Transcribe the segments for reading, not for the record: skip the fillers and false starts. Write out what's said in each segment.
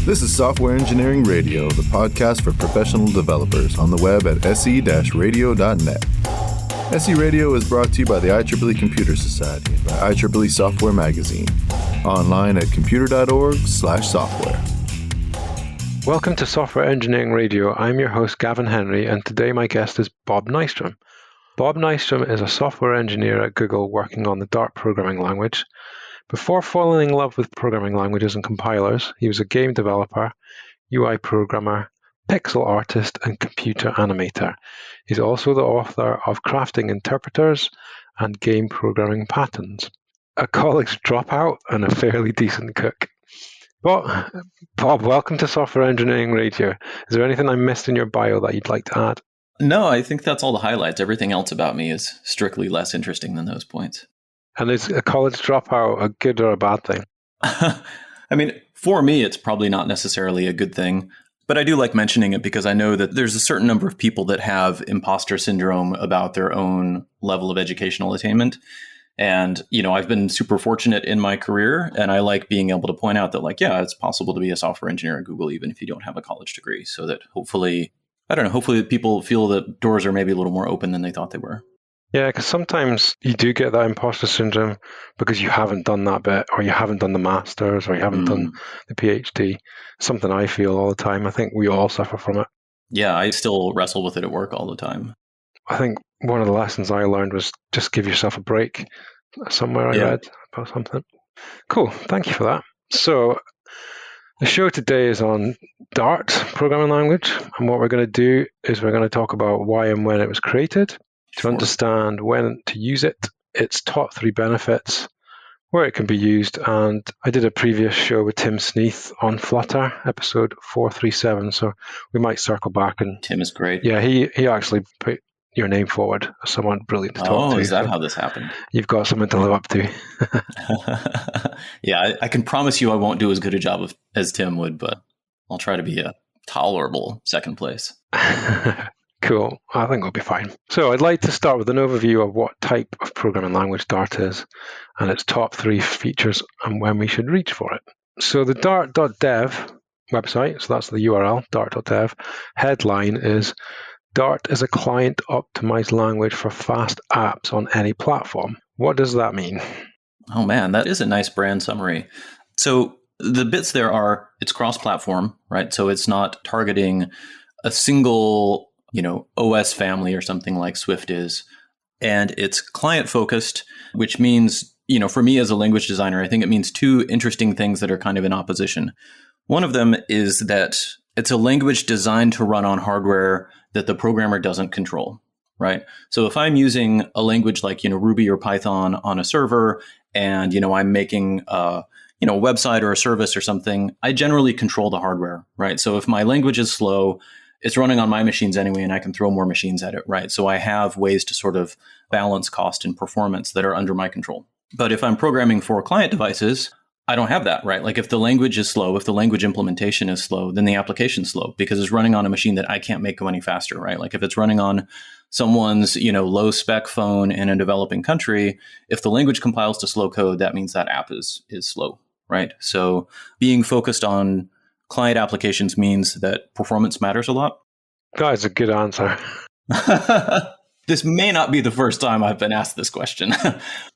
This is Software Engineering Radio, the podcast for professional developers on the web at se-radio.net. SE Radio is brought to you by the IEEE Computer Society and by IEEE Software Magazine. Online at computer.org/software. Welcome to Software Engineering Radio. I'm your host, Gavin Henry, and today my guest is Bob Nystrom. Bob Nystrom is a software engineer at Google working on the Dart programming language. Before falling in love with programming languages and compilers, he was a game developer, UI programmer, pixel artist, and computer animator. He's also the author of Crafting Interpreters and Game Programming Patterns, a college dropout, and a fairly decent cook. Bob, welcome to Software Engineering Radio. Is there anything I missed in your bio that you'd like to add? No, I think that's all the highlights. Everything else about me is strictly less interesting than those points. And is a college dropout a good or a bad thing? I mean, for me, it's probably not necessarily a good thing, but I do like mentioning it because I know that there's a certain number of people that have imposter syndrome about their own level of educational attainment. And, I've been super fortunate in my career, and I like being able to point out that, it's possible to be a software engineer at Google, even if you don't have a college degree, so that hopefully people feel that doors are maybe a little more open than they thought they were. Yeah, because sometimes you do get that imposter syndrome because you haven't done that bit, or you haven't done the master's, or you haven't done the PhD. Something I feel all the time. I think we all suffer from it. Yeah, I still wrestle with it at work all the time. I think one of the lessons I learned was just give yourself a break. Somewhere I read about something. Cool, thank you for that. So the show today is on Dart programming language, and what we're going to do is we're going to talk about why and when it was created, to understand when to use it, its top 3 benefits, where it can be used, and I did a previous show with Tim Sneath on Flutter, episode 437, so we might circle back. And Tim is great. Yeah, he actually put your name forward as someone brilliant to talk to. Oh, is that how this happened? You've got something to live up to. Yeah, I can promise you I won't do as good a job as Tim would, but I'll try to be a tolerable second place. Cool. I think we'll be fine. So I'd like to start with an overview of what type of programming language Dart is and its top 3 features and when we should reach for it. So the dart.dev website, so that's the URL, dart.dev, headline is Dart is a client-optimized language for fast apps on any platform. What does that mean? Oh man, that is a nice brand summary. So the bits there are, it's cross-platform, right? So it's not targeting a single OS family or something like Swift is. And it's client-focused, which means, for me as a language designer, I think it means 2 interesting things that are kind of in opposition. One of them is that it's a language designed to run on hardware that the programmer doesn't control, right? So if I'm using a language like, Ruby or Python on a server and, I'm making a website or a service or something, I generally control the hardware, right? So if my language is slow, it's running on my machines anyway, and I can throw more machines at it, right? So I have ways to sort of balance cost and performance that are under my control. But if I'm programming for client devices, I don't have that, right? Like if the language is slow, if the language implementation is slow, then the application's slow because it's running on a machine that I can't make go any faster, right? Like if it's running on someone's, low spec phone in a developing country, if the language compiles to slow code, that means that app is slow, right? So being focused on client applications means that performance matters a lot. That's a good answer. This may not be the first time I've been asked this question,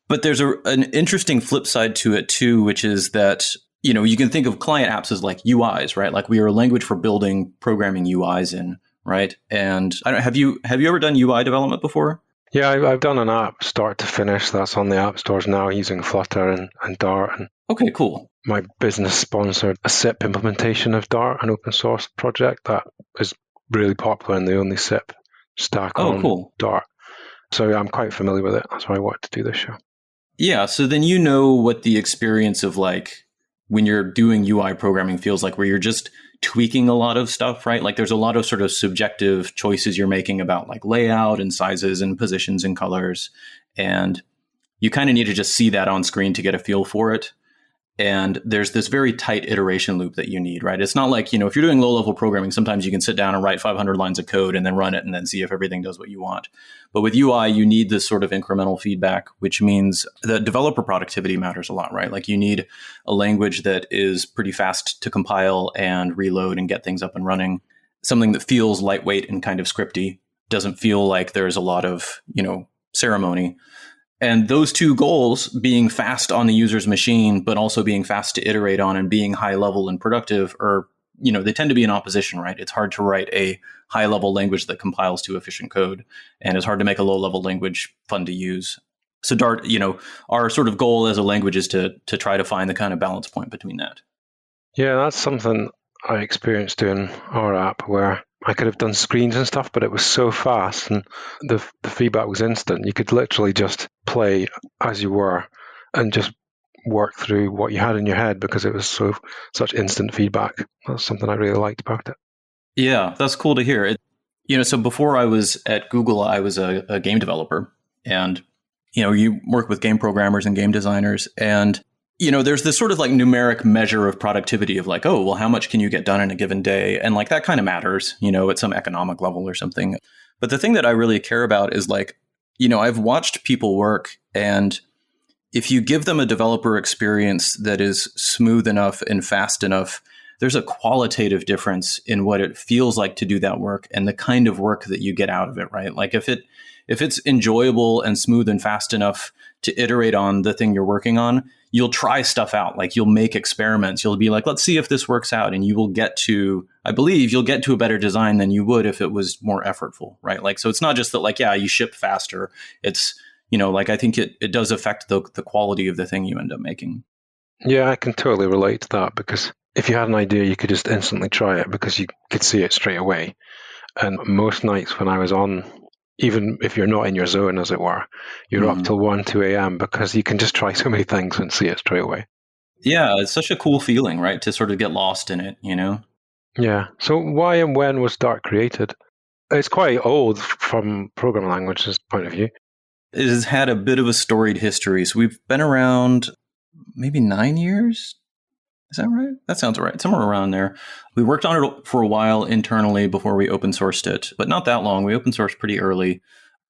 but there's an interesting flip side to it too, which is that, you can think of client apps as like UIs, right? Like we are a language for building programming UIs in, right? And have you ever done UI development before? Yeah, I've done an app start to finish that's on the app stores now using Flutter and Dart. And okay, cool. My business sponsored a SIP implementation of Dart, an open source project that is really popular and the only SIP stack on Dart. So yeah, I'm quite familiar with it. That's why I wanted to do this show. Yeah, so then what the experience of like when you're doing UI programming feels like, where you're just tweaking a lot of stuff, right? Like there's a lot of sort of subjective choices you're making about like layout and sizes and positions and colors. And you kind of need to just see that on screen to get a feel for it. And there's this very tight iteration loop that you need, right? It's not like, if you're doing low-level programming, sometimes you can sit down and write 500 lines of code and then run it and then see if everything does what you want. But with UI, you need this sort of incremental feedback, which means that developer productivity matters a lot, right? Like you need a language that is pretty fast to compile and reload and get things up and running. Something that feels lightweight and kind of scripty, doesn't feel like there's a lot of, ceremony. And those two goals, being fast on the user's machine, but also being fast to iterate on and being high level and productive, are, they tend to be in opposition, right? It's hard to write a high level language that compiles to efficient code. And it's hard to make a low level language fun to use. So Dart, our sort of goal as a language is to try to find the kind of balance point between that. Yeah, that's something I experienced doing our app, where I could have done screens and stuff, but it was so fast and the feedback was instant. You could literally just play as you were and just work through what you had in your head because it was such instant feedback. That's something I really liked about it. Yeah, that's cool to hear. So before I was at Google, I was a game developer, and you work with game programmers and game designers, and there's this sort of like numeric measure of productivity of like, oh, well, how much can you get done in a given day? And like that kind of matters, at some economic level or something. But the thing that I really care about is like, I've watched people work, and if you give them a developer experience that is smooth enough and fast enough, there's a qualitative difference in what it feels like to do that work and the kind of work that you get out of it, right? Like if it's enjoyable and smooth and fast enough to iterate on the thing you're working on, you'll try stuff out. Like you'll make experiments. You'll be like, let's see if this works out. And you'll get to a better design than you would if it was more effortful, right? Like, so it's not just that like, yeah, you ship faster. It's, like I think it does affect the quality of the thing you end up making. Yeah, I can totally relate to that, because if you had an idea, you could just instantly try it because you could see it straight away. And most nights when I was on, even if you're not in your zone, as it were, you're up till 1, 2 a.m. because you can just try so many things and see it straight away. Yeah, it's such a cool feeling, right? To sort of get lost in it, Yeah. So why and when was Dart created? It's quite old from programming languages point of view. It has had a bit of a storied history. So we've been around maybe 9 years. Is that right? That sounds right. Somewhere around there. We worked on it for a while internally before we open sourced it, but not that long. We open sourced pretty early.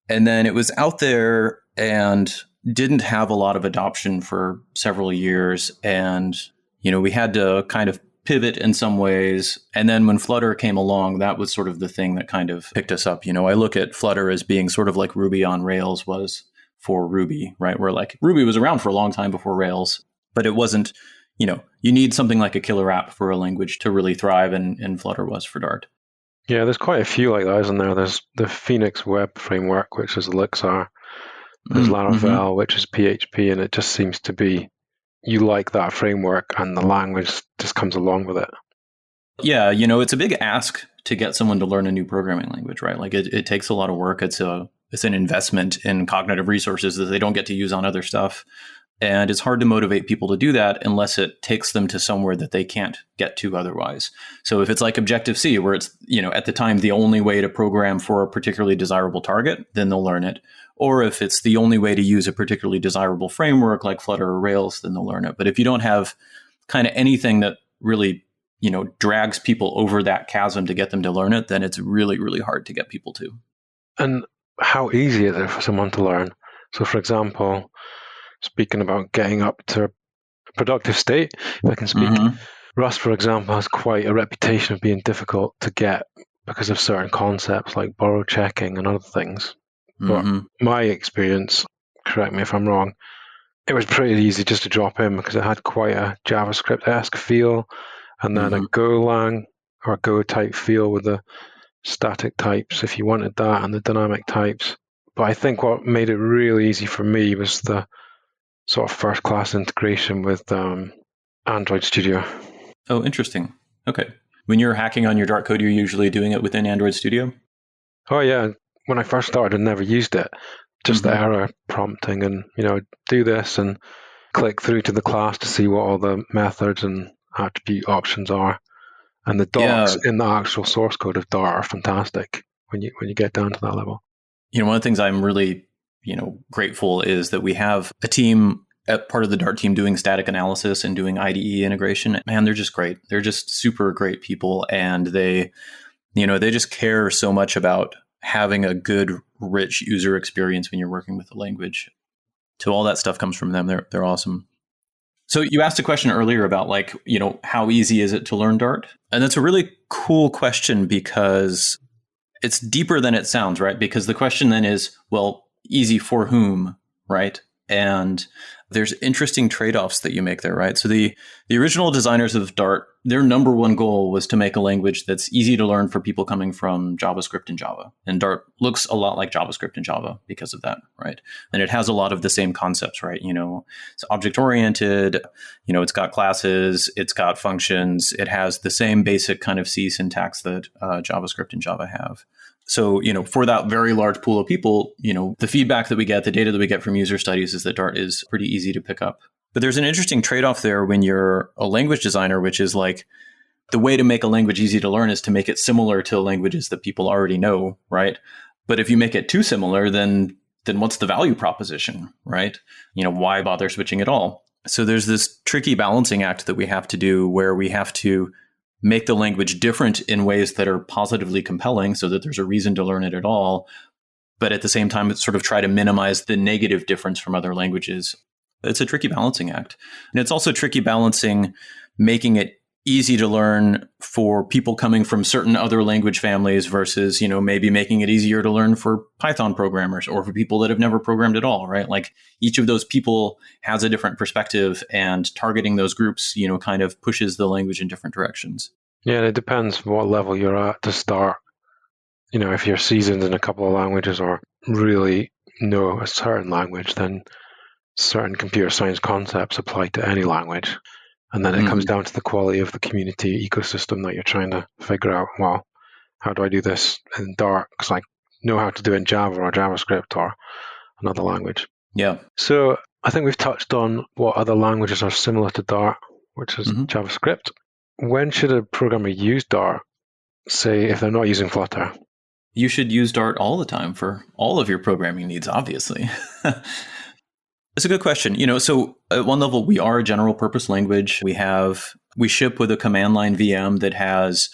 And then it was out there and didn't have a lot of adoption for several years. And, we had to kind of pivot in some ways. And then when Flutter came along, that was sort of the thing that kind of picked us up. I look at Flutter as being sort of like Ruby on Rails was for Ruby, right? Where like Ruby was around for a long time before Rails, but it wasn't, you need something like a killer app for a language to really thrive, and Flutter was for Dart. Yeah, there's quite a few like that, isn't there? There's the Phoenix Web Framework, which is Elixir. There's Laravel, which is PHP, and it just seems to be, you like that framework and the language just comes along with it. Yeah, it's a big ask to get someone to learn a new programming language, right? Like it takes a lot of work. It's an investment in cognitive resources that they don't get to use on other stuff. And it's hard to motivate people to do that unless it takes them to somewhere that they can't get to otherwise. So if it's like Objective-C, where it's, at the time, the only way to program for a particularly desirable target, then they'll learn it. Or if it's the only way to use a particularly desirable framework like Flutter or Rails, then they'll learn it. But if you don't have kind of anything that really, drags people over that chasm to get them to learn it, then it's really, really hard to get people to. And how easy is it for someone to learn? So for example, speaking about getting up to a productive state, if I can speak, Rust, for example, has quite a reputation of being difficult to get because of certain concepts like borrow checking and other things. But my experience, correct me if I'm wrong, it was pretty easy just to drop in because it had quite a JavaScript-esque feel, and then a Golang or a Go type feel with the static types if you wanted that, and the dynamic types. But I think what made it really easy for me was the sort of first-class integration with Android Studio. Oh, interesting. Okay. When you're hacking on your Dart code, you're usually doing it within Android Studio? Oh, yeah. When I first started, I never used it. Just the error prompting and, do this and click through to the class to see what all the methods and attribute options are. And the docs in the actual source code of Dart are fantastic when you get down to that level. One of the things I'm really, grateful is that we have a team at part of the Dart team doing static analysis and doing IDE integration. Man, they're just great. They're just super great people. And they just care so much about having a good, rich user experience when you're working with the language. So all that stuff comes from them. They're awesome. So you asked a question earlier about how easy is it to learn Dart? And that's a really cool question because it's deeper than it sounds, right? Because the question then is, well, easy for whom, right? And there's interesting trade-offs that you make there, right? So the original designers of Dart, their number one goal was to make a language that's easy to learn for people coming from JavaScript and Java. And Dart looks a lot like JavaScript and Java because of that, right? And it has a lot of the same concepts, right? It's object-oriented, it's got classes, it's got functions, it has the same basic kind of C syntax that JavaScript and Java have. So, for that very large pool of people, the feedback that we get, the data that we get from user studies is that Dart is pretty easy to pick up. But there's an interesting trade-off there when you're a language designer, which is like the way to make a language easy to learn is to make it similar to languages that people already know, right? But if you make it too similar, then what's the value proposition, right? Why bother switching at all? So there's this tricky balancing act that we have to do where we have to make the language different in ways that are positively compelling so that there's a reason to learn it at all. But at the same time, sort of try to minimize the negative difference from other languages. It's a tricky balancing act. And it's also tricky balancing making it easy to learn for people coming from certain other language families versus, maybe making it easier to learn for Python programmers or for people that have never programmed at all, right? Like each of those people has a different perspective and targeting those groups, kind of pushes the language in different directions. Yeah, it depends what level you're at to start. If you're seasoned in a couple of languages or really know a certain language, then certain computer science concepts apply to any language. And then it comes down to the quality of the community ecosystem that you're trying to figure out, well, how do I do this in Dart? Because I know how to do it in Java or JavaScript or another language. Yeah. So I think we've touched on what other languages are similar to Dart, which is JavaScript. When should a programmer use Dart, say, if they're not using Flutter? You should use Dart all the time for all of your programming needs, obviously. It's a good question. So at one level, we are a general purpose language. We ship with a command line VM that has,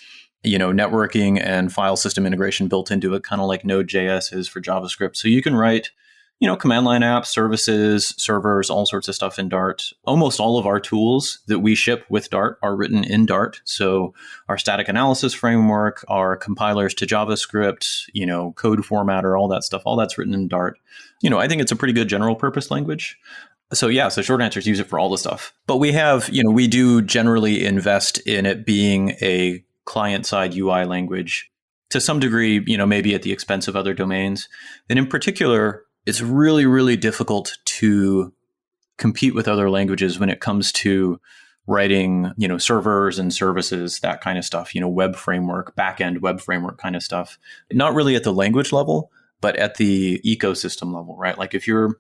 networking and file system integration built into it, kind of like Node.js is for JavaScript. So you can write, command line apps, services, servers, all sorts of stuff in Dart. Almost all of our tools that we ship with Dart are written in Dart. So our static analysis framework, our compilers to JavaScript, code formatter, all that stuff, all that's written in Dart. I think it's a pretty good general purpose language. So short answer is use it for all the stuff. But we have, we do generally invest in it being a client-side UI language to some degree, maybe at the expense of other domains. And in particular, it's really, really difficult to compete with other languages when it comes to writing, servers and services, that kind of stuff, web framework, backend web framework kind of stuff. Not really at the language level, but at the ecosystem level, right? Like if you're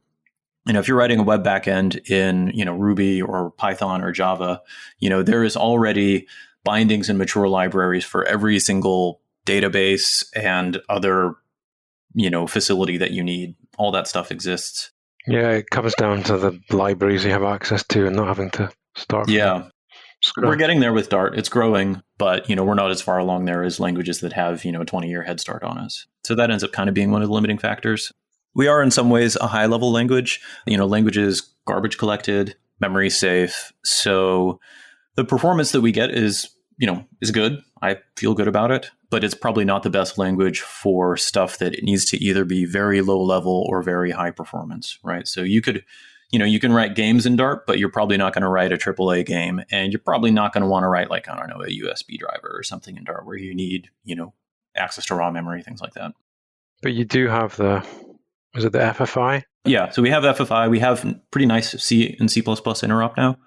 writing a web backend in, Ruby or Python or Java, there is already bindings and mature libraries for every single database and other, facility that you need. All that stuff exists. Yeah, it comes down to the libraries you have access to and not having to start. Yeah. We're getting there with Dart. It's growing, but, we're not as far along there as languages that have, a 20-year head start on us. So that ends up kind of being one of the limiting factors. We are in some ways a high-level language. Language is garbage collected, memory safe. So the performance that we get is good. I feel good about it, but it's probably not the best language for stuff that it needs to either be very low level or very high performance, right? So you could, you can write games in Dart, but you're probably not going to write a AAA game, and you're probably not going to want to write a USB driver or something in Dart where you need, access to raw memory, things like that. But you do have the FFI? Yeah, so we have FFI. We have pretty nice C and C++ interop now.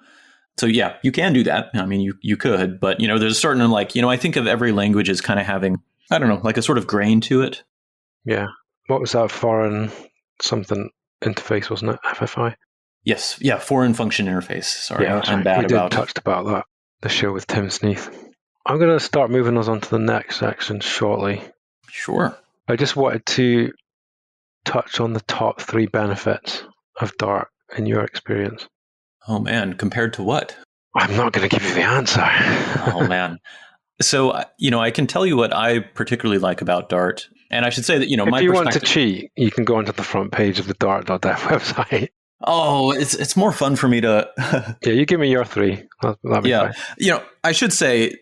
So yeah, you can do that. I mean, you could, but there's a certain I think of every language as kind of having, I don't know, like a sort of grain to it. Yeah. What was that foreign something interface, wasn't it? FFI? Yes. Yeah. Foreign function interface. Sorry, yeah, I'm bad about it. We touched about that, the show with Tim Sneath. I'm going to start moving us on to the next section shortly. Sure. I just wanted to touch on the top 3 benefits of Dart in your experience. Oh, man. Compared to what? I'm not going to give you the answer. Oh, man. So, I can tell you what I particularly like about Dart. And I should say that, If my you want to perspective. cheat, you can go onto the front page of the Dart.dev website. Oh, it's more fun for me to. Yeah, you give me your three. That'll be fine. I should say,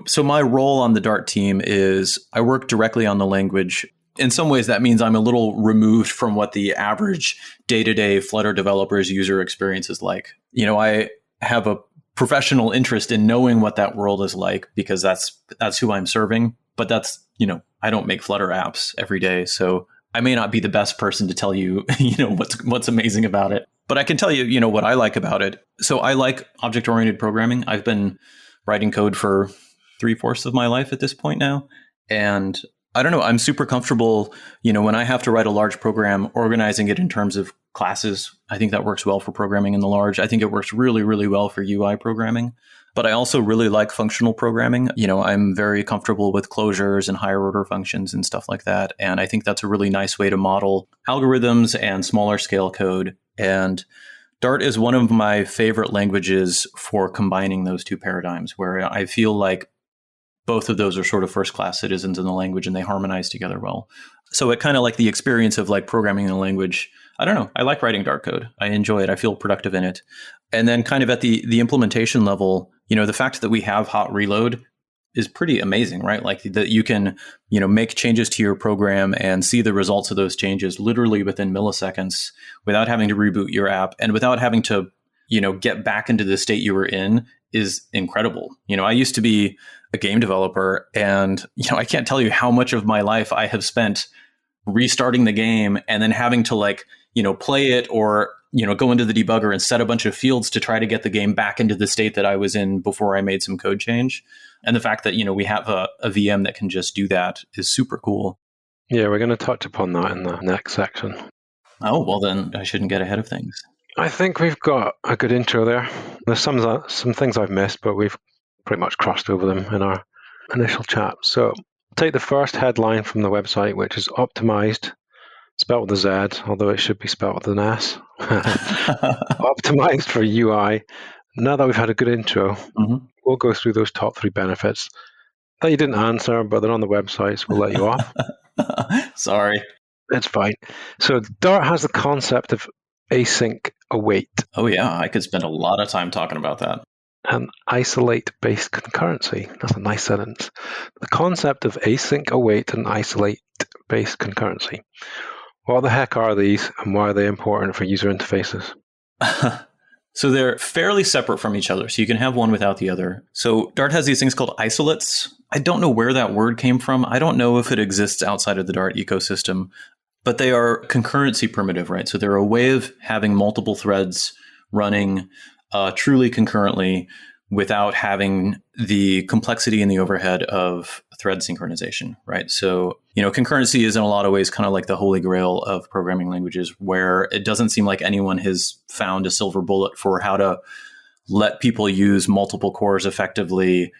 so my role on the Dart team is I work directly on the language. In some ways, that means I'm a little removed from what the average day-to-day Flutter developer's user experience is like. I have a professional interest in knowing what that world is like because that's who I'm serving. But that's, I don't make Flutter apps every day. So I may not be the best person to tell you, what's amazing about it. But I can tell you, what I like about it. So I like object-oriented programming. I've been writing code for 3/4 of my life at this point now. And I don't know, I'm super comfortable, when I have to write a large program, organizing it in terms of classes. I think that works well for programming in the large. I think it works really, really well for UI programming. But I also really like functional programming. I'm very comfortable with closures and higher order functions and stuff like that. And I think that's a really nice way to model algorithms and smaller scale code. And Dart is one of my favorite languages for combining those two paradigms, where I feel like both of those are sort of first-class citizens in the language and they harmonize together well. So it kind of like the experience of like programming in a language. I don't know. I like writing Dart code. I enjoy it. I feel productive in it. And then kind of at the implementation level, the fact that we have hot reload is pretty amazing, right? Like that you can, make changes to your program and see the results of those changes literally within milliseconds without having to reboot your app and without having to, get back into the state you were in is incredible. I used to be a game developer and, I can't tell you how much of my life I have spent restarting the game and then having to play it or, go into the debugger and set a bunch of fields to try to get the game back into the state that I was in before I made some code change. And the fact that, we have a VM that can just do that is super cool. Yeah, we're going to touch upon that in the next section. Oh, well, then I shouldn't get ahead of things. I think we've got a good intro there. There's some things I've missed, but we've pretty much crossed over them in our initial chat. So take the first headline from the website, which is optimized, spelled with a Z, although it should be spelled with an S. Optimized for UI. Now that we've had a good intro, we'll go through those top 3 benefits that you didn't answer, but they're on the website, so we'll let you off. Sorry. It's fine. So Dart has the concept of async await. Oh, yeah. I could spend a lot of time talking about that. And isolate-based concurrency. That's a nice sentence. The concept of async await and isolate-based concurrency. What the heck are these and why are they important for user interfaces? So they're fairly separate from each other. So you can have one without the other. So Dart has these things called isolates. I don't know where that word came from. I don't know if it exists outside of the Dart ecosystem, but they are concurrency primitive, right? So they're a way of having multiple threads running truly concurrently without having the complexity and the overhead of thread synchronization, right? So, concurrency is in a lot of ways kind of like the holy grail of programming languages, where it doesn't seem like anyone has found a silver bullet for how to let people use multiple cores effectively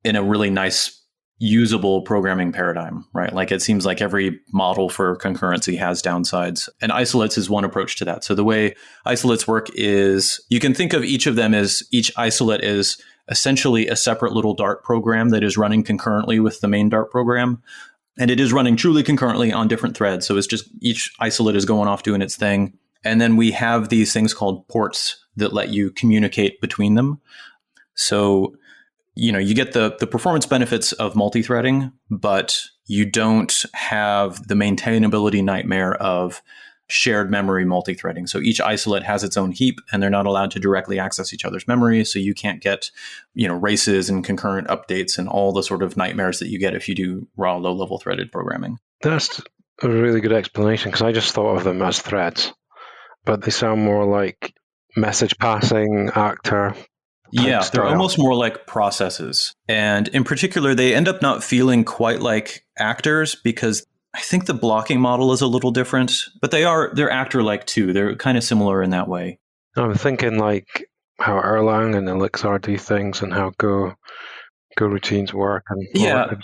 in a really nice, usable programming paradigm, right? Like it seems like every model for concurrency has downsides, and isolates is one approach to that. So the way isolates work is you can think of each of them as each isolate is essentially a separate little Dart program that is running concurrently with the main Dart program. And it is running truly concurrently on different threads. So it's just each isolate is going off doing its thing. And then we have these things called ports that let you communicate between them. So, you get the performance benefits of multi-threading, but you don't have the maintainability nightmare of shared memory multi-threading. So each isolate has its own heap and they're not allowed to directly access each other's memory. So you can't get, races and concurrent updates and all the sort of nightmares that you get if you do raw low-level threaded programming. That's a really good explanation because I just thought of them as threads, but they sound more like message passing, actor. Yeah, they're almost more like processes. And in particular, they end up not feeling quite like actors because I think the blocking model is a little different, but they're actor-like too. They're kind of similar in that way. I'm thinking like how Erlang and Elixir do things and how Go routines work. And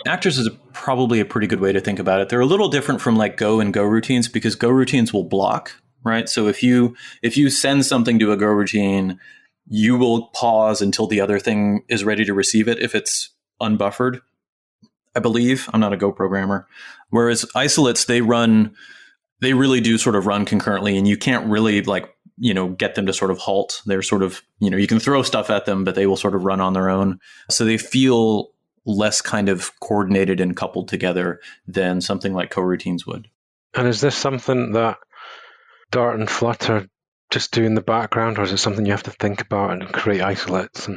actors is probably a pretty good way to think about it. They're a little different from like Go and Go routines because Go routines will block, right? So if you send something to a Go routine you will pause until the other thing is ready to receive it if it's unbuffered, I believe. I'm not a Go programmer. Whereas isolates, they really do sort of run concurrently, and you can't really get them to sort of halt. They're sort of, you can throw stuff at them, but they will sort of run on their own. So they feel less kind of coordinated and coupled together than something like coroutines would. And is this something that Dart and Flutter just do in the background, or is it something you have to think about and create isolates?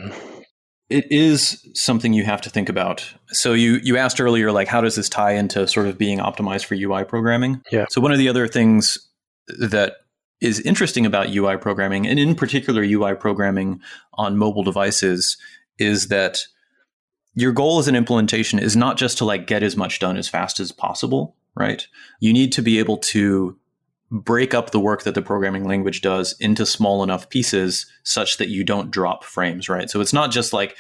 It is something you have to think about. So you asked earlier, how does this tie into sort of being optimized for UI programming? Yeah. So one of the other things that is interesting about UI programming, and in particular UI programming on mobile devices, is that your goal as an implementation is not just to get as much done as fast as possible, right? You need to be able to break up the work that the programming language does into small enough pieces such that you don't drop frames, right? So it's not just like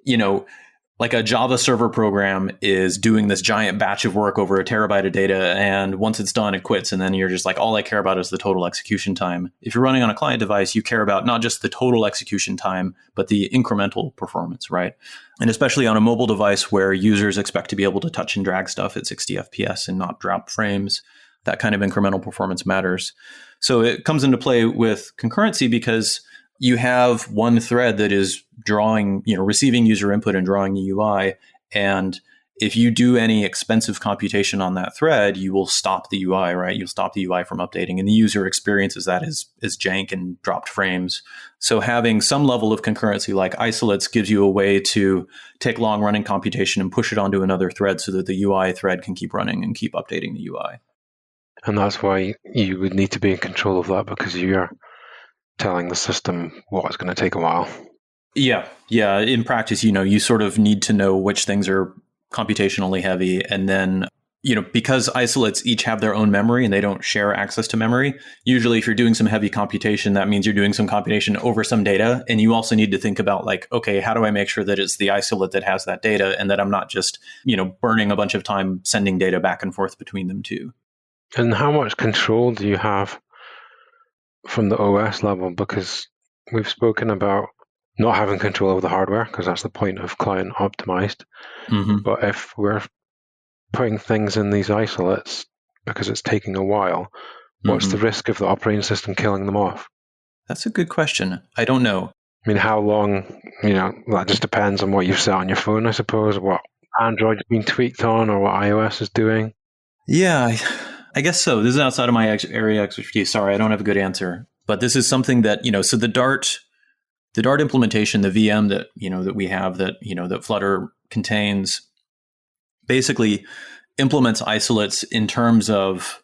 a Java server program is doing this giant batch of work over a terabyte of data, and once it's done, it quits. And then you're just all I care about is the total execution time. If you're running on a client device, you care about not just the total execution time, but the incremental performance, right? And especially on a mobile device where users expect to be able to touch and drag stuff at 60 FPS and not drop frames, that kind of incremental performance matters. So it comes into play with concurrency because you have one thread that is drawing, receiving user input and drawing the UI. And if you do any expensive computation on that thread, you will stop the UI, right? You'll stop the UI from updating, and the user experiences that as jank and dropped frames. So having some level of concurrency like isolates gives you a way to take long running computation and push it onto another thread so that the UI thread can keep running and keep updating the UI. And that's why you would need to be in control of that, because you're telling the system what it's going to take a while. Yeah. In practice, you sort of need to know which things are computationally heavy. And then, because isolates each have their own memory and they don't share access to memory, usually if you're doing some heavy computation, that means you're doing some computation over some data. And you also need to think about okay, how do I make sure that it's the isolate that has that data and that I'm not just, burning a bunch of time sending data back and forth between them too. And how much control do you have from the OS level? Because we've spoken about not having control over the hardware, because that's the point of client optimized. Mm-hmm. But if we're putting things in these isolates because it's taking a while, what's the risk of the operating system killing them off? That's a good question. I don't know. I mean, how long, that just depends on what you've set on your phone, I suppose, what Android's been tweaked on or what iOS is doing. Yeah, I guess so. This is outside of my area of expertise. Sorry, I don't have a good answer. But this is something that, so the Dart implementation, the VM that, that we have that Flutter contains, basically implements isolates in terms of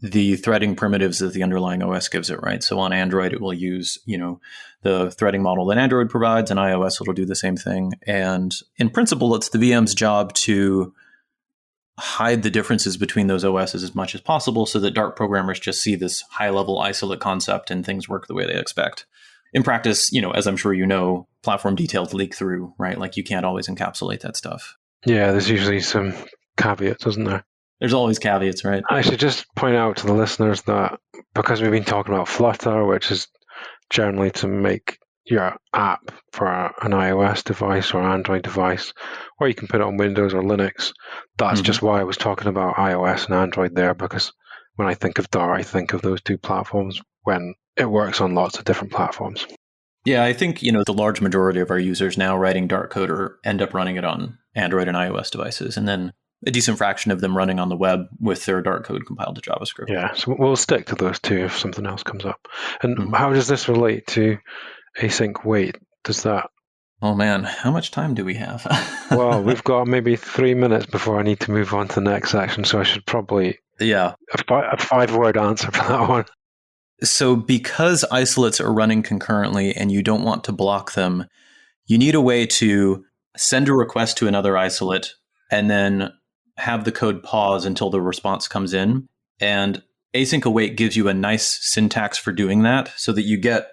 the threading primitives that the underlying OS gives it, right? So on Android, it will use, the threading model that Android provides, and iOS it'll do the same thing. And in principle, it's the VM's job to hide the differences between those OSs as much as possible so that Dart programmers just see this high-level isolate concept and things work the way they expect. In practice, as I'm sure platform details leak through, right? You can't always encapsulate that stuff. Yeah, there's usually some caveats, isn't there? There's always caveats, right? I should just point out to the listeners that because we've been talking about Flutter, which is generally to make your app for an iOS device or Android device, or you can put it on Windows or Linux. That's just why I was talking about iOS and Android there, because when I think of Dart, I think of those two platforms when it works on lots of different platforms. Yeah, I think, the large majority of our users now writing Dart code end up running it on Android and iOS devices, and then a decent fraction of them running on the web with their Dart code compiled to JavaScript. Yeah, so we'll stick to those two if something else comes up. And how does this relate to async wait? Does that... Oh man, how much time do we have? Well, we've got maybe 3 minutes before I need to move on to the next section, so I should probably... Yeah. A 5-word answer for that one. So because isolates are running concurrently and you don't want to block them, you need a way to send a request to another isolate and then have the code pause until the response comes in. And async await gives you a nice syntax for doing that so that you get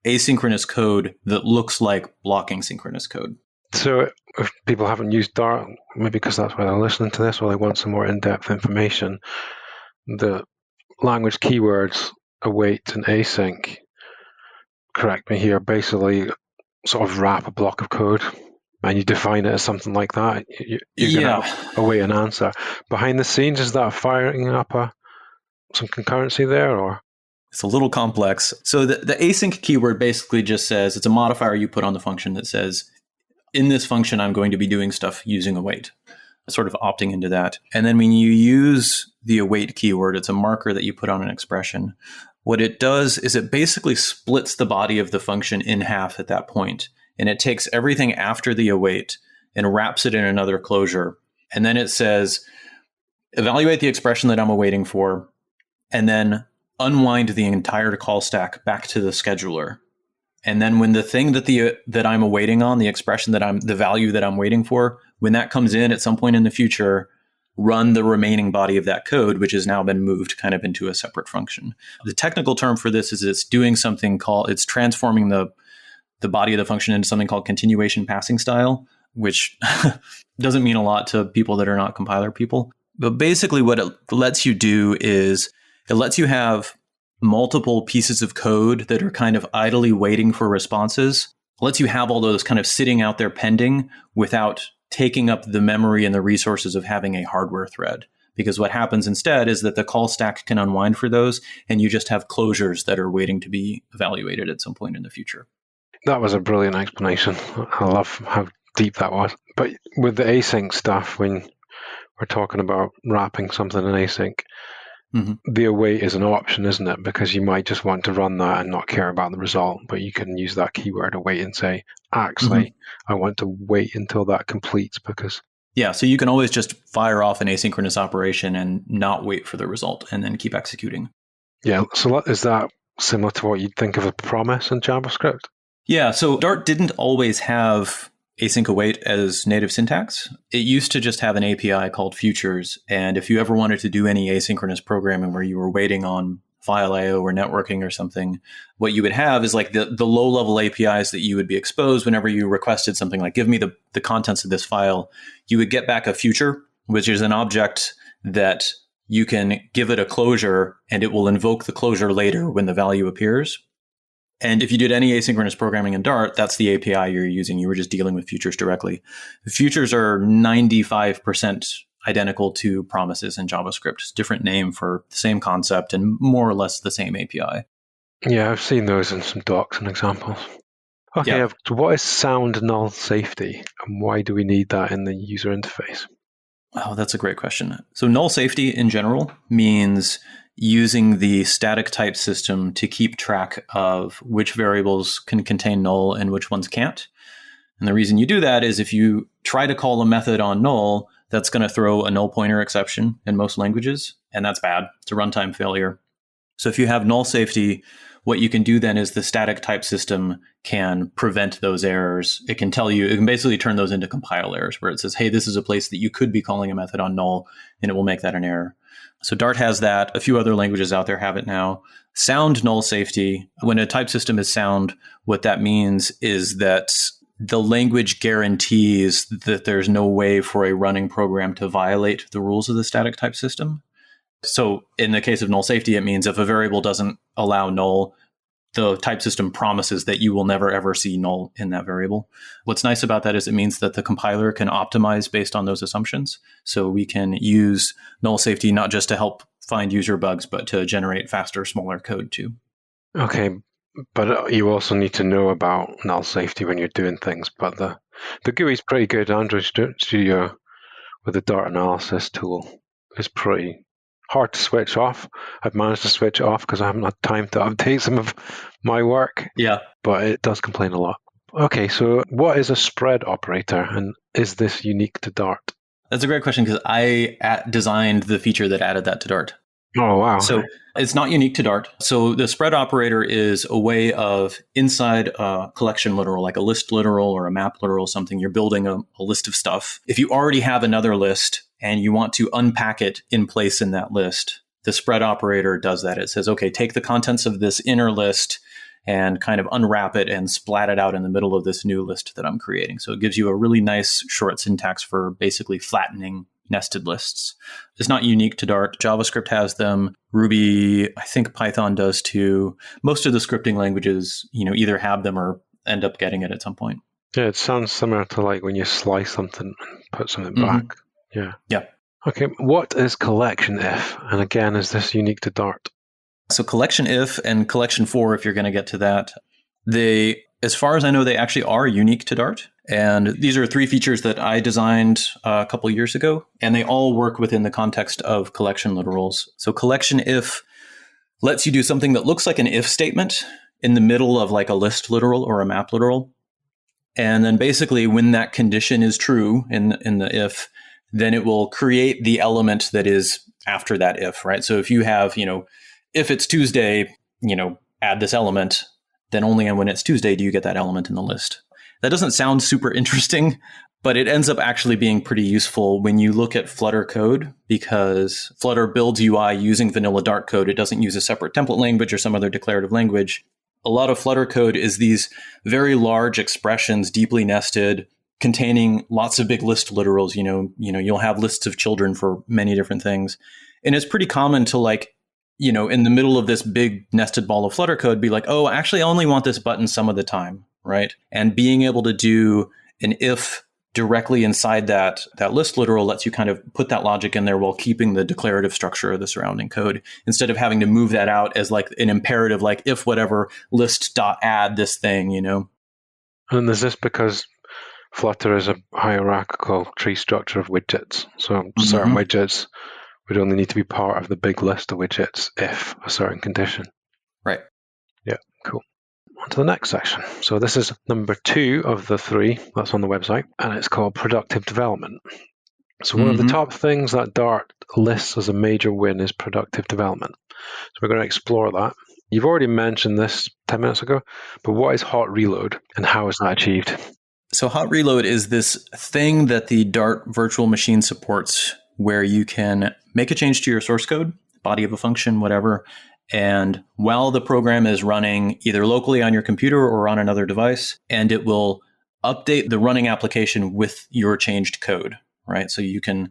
asynchronous code that looks like blocking synchronous code. So if people haven't used Dart, maybe because that's why they're listening to this, or they want some more in-depth information, the language keywords await and async correct me here, basically sort of wrap a block of code and you define it as something like that, you're going to await an answer. Behind the scenes, is that firing up some concurrency there, or? It's a little complex. So the async keyword basically just says, it's a modifier you put on the function that says, in this function, I'm going to be doing stuff using await, sort of opting into that. And then when you use the await keyword, it's a marker that you put on an expression. What it does is it basically splits the body of the function in half at that point. And it takes everything after the await and wraps it in another closure. And then it says, evaluate the expression that I'm awaiting for, and then unwind the entire call stack back to the scheduler. And then when the thing that I'm awaiting on, the expression the value that I'm waiting for, when that comes in at some point in the future, run the remaining body of that code, which has now been moved kind of into a separate function. The technical term for this is it's doing something it's transforming the body of the function into something called continuation passing style, which doesn't mean a lot to people that are not compiler people. But basically what it lets you do is it lets you have multiple pieces of code that are kind of idly waiting for responses. It lets you have all those kind of sitting out there pending without taking up the memory and the resources of having a hardware thread. Because what happens instead is that the call stack can unwind for those, and you just have closures that are waiting to be evaluated at some point in the future. That was a brilliant explanation. I love how deep that was. But with the async stuff, when we're talking about wrapping something in async, the await is an option, isn't it? Because you might just want to run that and not care about the result, but you can use that keyword await and say, actually, I want to wait until that completes because... Yeah, so you can always just fire off an asynchronous operation and not wait for the result and then keep executing. Yeah, so is that similar to what you'd think of a promise in JavaScript? Yeah, so Dart didn't always have async await as native syntax. It used to just have an API called futures. And if you ever wanted to do any asynchronous programming where you were waiting on file IO or networking or something, what you would have is like the low-level APIs that you would be exposed whenever you requested something like, give me the contents of this file. You would get back a future, which is an object that you can give it a closure and it will invoke the closure later when the value appears. And if you did any asynchronous programming in Dart, that's the API you're using. You were just dealing with futures directly. The futures are 95% identical to promises in JavaScript. It's a different name for the same concept and more or less the same API. Yeah, I've seen those in some docs and examples. Okay, Yeah. What is sound null safety and why do we need that in the user interface? Oh, that's a great question. So null safety in general means using the static type system to keep track of which variables can contain null and which ones can't. And the reason you do that is if you try to call a method on null, that's going to throw a null pointer exception in most languages, and that's bad. It's a runtime failure. So if you have null safety, what you can do then is the static type system can prevent those errors. It can basically turn those into compile errors where it says, hey, this is a place that you could be calling a method on null, and it will make that an error. So Dart has that. A few other languages out there have it now. Sound null safety. When a type system is sound, what that means is that the language guarantees that there's no way for a running program to violate the rules of the static type system. So in the case of null safety, it means if a variable doesn't allow null, the type system promises that you will never, ever see null in that variable. What's nice about that is it means that the compiler can optimize based on those assumptions. So we can use null safety not just to help find user bugs, but to generate faster, smaller code too. Okay, but you also need to know about null safety when you're doing things. But the GUI is pretty good. Android Studio with the Dart analysis tool is pretty hard to switch off. I've managed to switch it off because I haven't had time to update some of my work. Yeah. But it does complain a lot. Okay, so what is a spread operator and is this unique to Dart? That's a great question because I designed the feature that added that to Dart. Oh, wow. So it's not unique to Dart. So the spread operator is a way of inside a collection literal, like a list literal or a map literal, something you're building a list of stuff. If you already have another list and you want to unpack it in place in that list, the spread operator does that. It says, okay, take the contents of this inner list and kind of unwrap it and splat it out in the middle of this new list that I'm creating. So it gives you a really nice short syntax for basically flattening nested lists. It's not unique to Dart. JavaScript has them. Ruby, I think Python does too. Most of the scripting languages, either have them or end up getting it at some point. Yeah, it sounds similar to like when you slice something and put something back. Yeah. Yeah. Okay, what is collection if? And again, is this unique to Dart? So collection if and collection for, if you're going to get to that, they, as far as I know, they actually are unique to Dart. And these are 3 features that I designed a couple years ago, and they all work within the context of collection literals. So collection if lets you do something that looks like an if statement in the middle of like a list literal or a map literal. And then basically when that condition is true in the if, then it will create the element that is after that if, right? So if you have, if it's Tuesday, add this element, then only when it's Tuesday do you get that element in the list. That doesn't sound super interesting, but it ends up actually being pretty useful when you look at Flutter code, because Flutter builds UI using vanilla Dart code. It doesn't use a separate template language or some other declarative language. A lot of Flutter code is these very large expressions, deeply nested, containing lots of big list literals. You'll have lists of children for many different things. And it's pretty common to in the middle of this big nested ball of Flutter code, be like, oh, actually, I only want this button some of the time, right? And being able to do an if directly inside that list literal lets you kind of put that logic in there while keeping the declarative structure of the surrounding code, instead of having to move that out as like an imperative, like if whatever list dot add this thing, And is this because Flutter is a hierarchical tree structure of widgets? So certain widgets would only need to be part of the big list of widgets if a certain condition. Right. Yeah, cool. On to the next section. So this is number 2 of the 3 that's on the website, and it's called productive development. So one of the top things that Dart lists as a major win is productive development. So we're going to explore that. You've already mentioned this 10 minutes ago, but what is hot reload and how is that achieved? So hot reload is this thing that the Dart virtual machine supports, where you can make a change to your source code, body of a function, whatever, and while the program is running either locally on your computer or on another device, and it will update the running application with your changed code, right? So you can,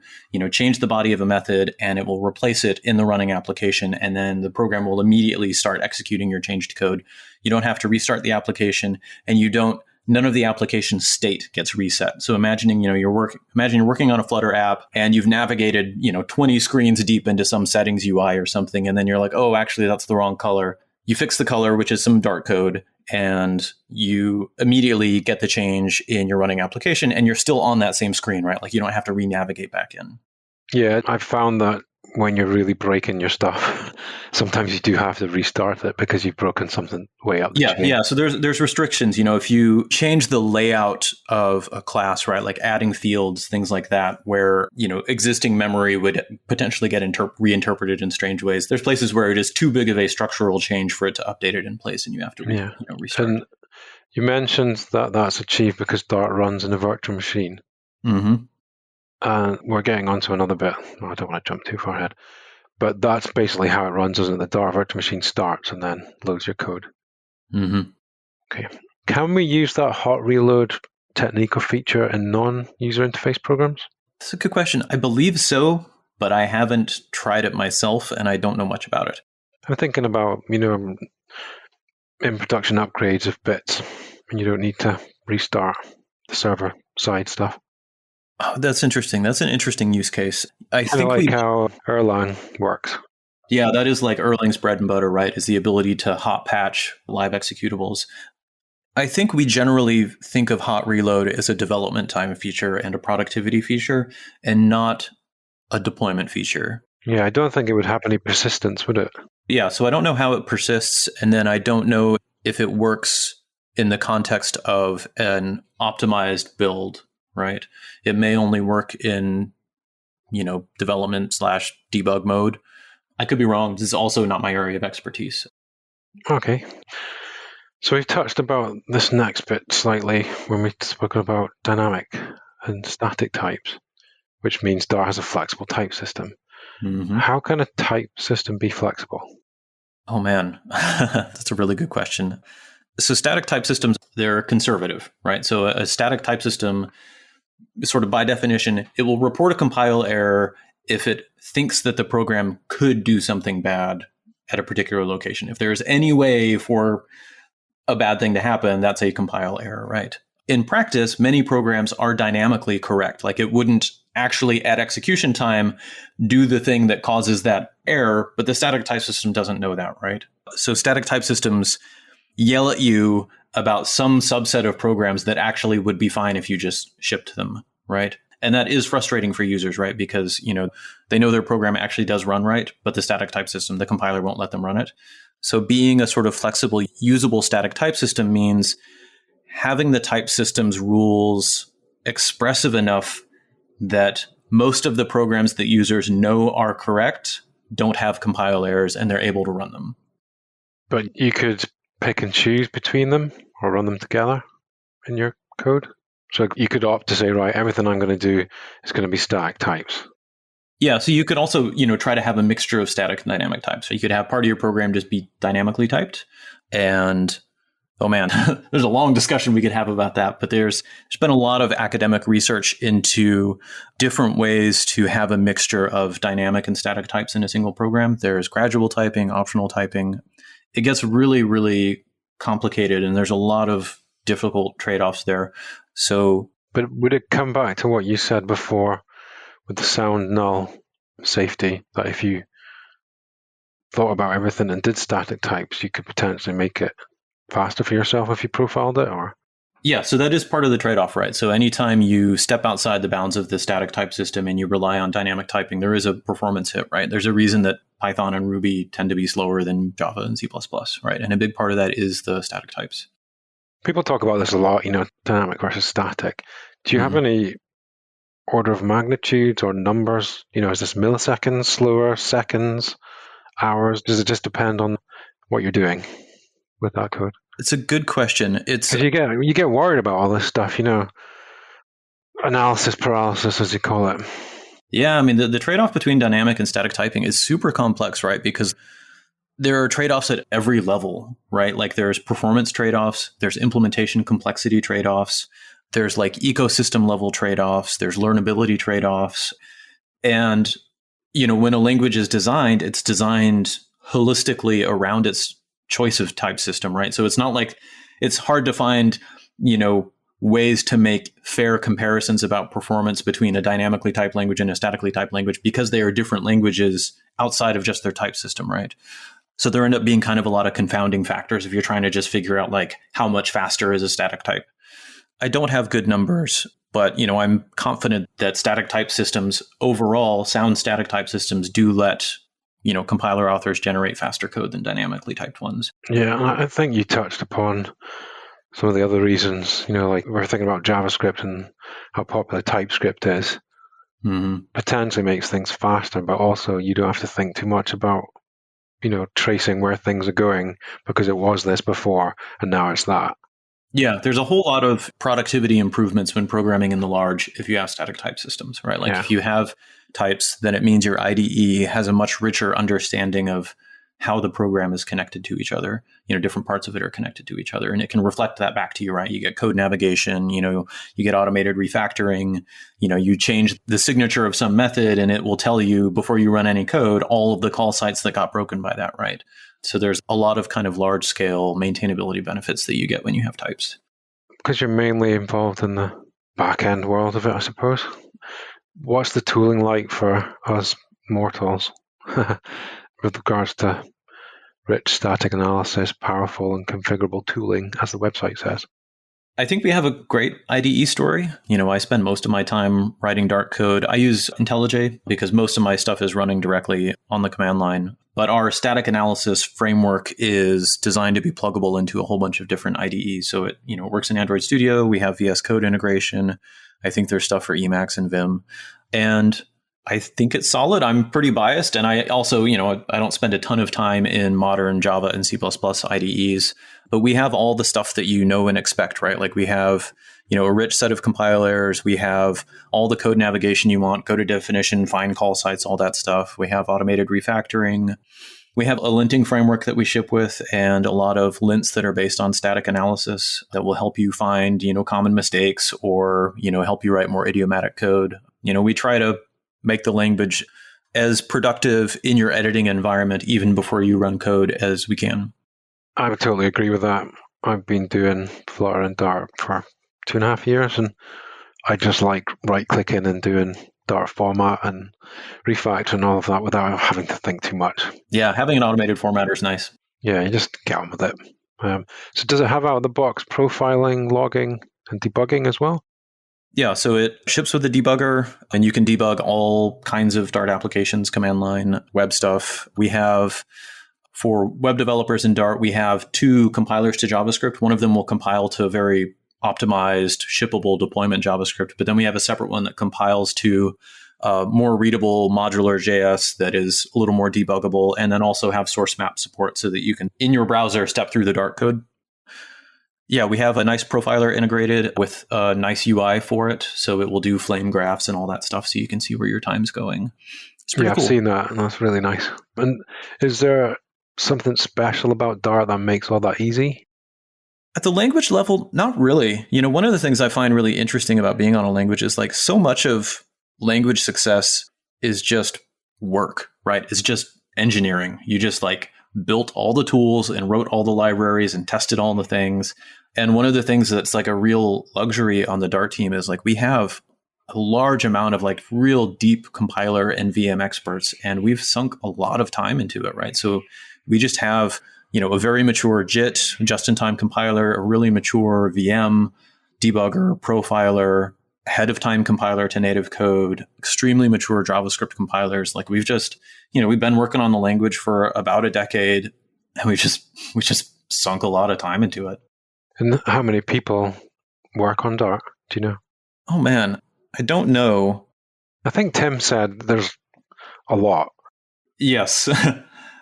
change the body of a method and it will replace it in the running application, and then the program will immediately start executing your changed code. You don't have to restart the application, and none of the application state gets reset. So imagine you're working on a Flutter app and you've navigated, 20 screens deep into some settings UI or something. And then you're like, oh, actually, that's the wrong color. You fix the color, which is some Dart code, and you immediately get the change in your running application, and you're still on that same screen, right? Like you don't have to re-navigate back in. Yeah, I've found that when you're really breaking your stuff, sometimes you do have to restart it because you've broken something way up the chain. Yeah. So there's restrictions. If you change the layout of a class, right, like adding fields, things like that, where existing memory would potentially get reinterpreted in strange ways. There's places where it is too big of a structural change for it to update it in place, and you have to restart. And you mentioned that that's achieved because Dart runs in a virtual machine. Mm-hmm. And we're getting onto another bit. I don't want to jump too far ahead. But that's basically how it runs, isn't it? The Dart virtual machine starts and then loads your code. Mm-hmm. Okay. Can we use that hot reload technique or feature in non-user interface programs? That's a good question. I believe so, but I haven't tried it myself and I don't know much about it. I'm thinking about, in production upgrades of bits, and you don't need to restart the server side stuff. Oh, that's interesting. That's an interesting use case. I think like how Erlang works. Yeah, that is like Erlang's bread and butter, right? Is the ability to hot patch live executables. I think we generally think of hot reload as a development time feature and a productivity feature, and not a deployment feature. Yeah, I don't think it would have any persistence, would it? Yeah, so I don't know how it persists, and then I don't know if it works in the context of an optimized build. Right. It may only work in, development / debug mode. I could be wrong. This is also not my area of expertise. Okay. So we've touched about this next bit slightly when we've spoken about dynamic and static types, which means Dart has a flexible type system. Mm-hmm. How can a type system be flexible? Oh, man, that's a really good question. So static type systems, they're conservative, right? So a static type system sort of by definition, it will report a compile error if it thinks that the program could do something bad at a particular location. If there's any way for a bad thing to happen, that's a compile error, right? In practice, many programs are dynamically correct. Like it wouldn't actually at execution time do the thing that causes that error, but the static type system doesn't know that, right? So static type systems yell at you about some subset of programs that actually would be fine if you just shipped them, right? And that is frustrating for users, right? Because, they know their program actually does run right, but the static type system, the compiler won't let them run it. So being a sort of flexible, usable static type system means having the type system's rules expressive enough that most of the programs that users know are correct don't have compile errors and they're able to run them. But you could pick and choose between them or run them together in your code. So you could opt to say, right, everything I'm going to do is going to be static types. Yeah, so you could also, try to have a mixture of static and dynamic types. So you could have part of your program just be dynamically typed. And, oh man, there's a long discussion we could have about that. But there's been a lot of academic research into different ways to have a mixture of dynamic and static types in a single program. There's gradual typing, optional typing. It gets really, really complicated, and there's a lot of difficult trade-offs there. So, but would it come back to what you said before with the sound null safety, that if you thought about everything and did static types, you could potentially make it faster for yourself if you profiled it? Or yeah, so that is part of the trade-off, right? So anytime you step outside the bounds of the static type system and you rely on dynamic typing, there is a performance hit, right? There's a reason that Python and Ruby tend to be slower than Java and C++, right? And a big part of that is the static types. People talk about this a lot, dynamic versus static. Do you have any order of magnitudes or numbers? Is this milliseconds, slower, seconds, hours? Does it just depend on what you're doing with that code? It's a good question. It's you get worried about all this stuff, analysis paralysis, as you call it. Yeah, I mean, the trade-off between dynamic and static typing is super complex, right? Because there are trade-offs at every level, right? Like there's performance trade-offs, there's implementation complexity trade-offs, there's like ecosystem level trade-offs, there's learnability trade-offs. And, when a language is designed, it's designed holistically around its choice of type system, right? So it's not like it's hard to find, ways to make fair comparisons about performance between a dynamically typed language and a statically typed language because they are different languages outside of just their type system, right? So there end up being kind of a lot of confounding factors if you're trying to just figure out like how much faster is a static type. I don't have good numbers, but I'm confident that static type systems overall, sound static type systems do let compiler authors generate faster code than dynamically typed ones. Yeah, I think you touched upon some of the other reasons. Like we're thinking about JavaScript and how popular TypeScript is. Potentially makes things faster, but also you don't have to think too much about tracing where things are going because it was this before and now it's that. Yeah, there's a whole lot of productivity improvements when programming in the large if you have static type systems, right? Like if you have types, then it means your IDE has a much richer understanding of how the program is connected to each other. Different parts of it are connected to each other, and it can reflect that back to you, right? You get code navigation, you get automated refactoring, you change the signature of some method and it will tell you before you run any code, all of the call sites that got broken by that, right? So there's a lot of kind of large scale maintainability benefits that you get when you have types. Because you're mainly involved in the back end world of it, I suppose. What's the tooling like for us mortals with regards to rich static analysis, powerful and configurable tooling, as the website says? I think we have a great IDE story. I spend most of my time writing Dart code. I use IntelliJ because most of my stuff is running directly on the command line. But our static analysis framework is designed to be pluggable into a whole bunch of different IDEs. So it, works in Android Studio. We have VS Code integration. I think there's stuff for Emacs and Vim. And I think it's solid. I'm pretty biased. And I also, I don't spend a ton of time in modern Java and C++ IDEs, but we have all the stuff that you know and expect, right? Like we have, a rich set of compilers. We have all the code navigation you want, go to definition, find call sites, all that stuff. We have automated refactoring. We have a linting framework that we ship with and a lot of lints that are based on static analysis that will help you find, common mistakes or, help you write more idiomatic code. We try to make the language as productive in your editing environment, even before you run code, as we can. I would totally agree with that. I've been doing Flutter and Dart for 2.5 years, and I just like right-clicking and doing Dart format and refactoring all of that without having to think too much. Yeah, having an automated formatter is nice. Yeah, you just get on with it. So does it have out-of-the-box profiling, logging, and debugging as well? Yeah, so it ships with the debugger, and you can debug all kinds of Dart applications, command line, web stuff. We have, for web developers in Dart, we have 2 compilers to JavaScript. One of them will compile to a very optimized, shippable deployment JavaScript, but then we have a separate one that compiles to more readable modular JS that is a little more debuggable, and then also have source map support so that you can, in your browser, step through the Dart code. Yeah, we have a nice profiler integrated with a nice UI for it, so it will do flame graphs and all that stuff, so you can see where your time's going. It's pretty cool. I've seen that, and that's really nice. And is there something special about Dart that makes all that easy? At the language level, not really. One of the things I find really interesting about being on a language is like so much of language success is just work, right? It's just engineering. You just like built all the tools and wrote all the libraries and tested all the things. And one of the things that's like a real luxury on the Dart team is like we have a large amount of like real deep compiler and VM experts, and we've sunk a lot of time into it, right? So we just have, a very mature JIT, just-in-time compiler, a really mature VM, debugger, profiler, ahead-of-time compiler to native code, extremely mature JavaScript compilers. Like we've just, we've been working on the language for about a decade, and we just sunk a lot of time into it. And how many people work on Dart? Do you know? Oh man, I don't know. I think Tim said there's a lot. Yes.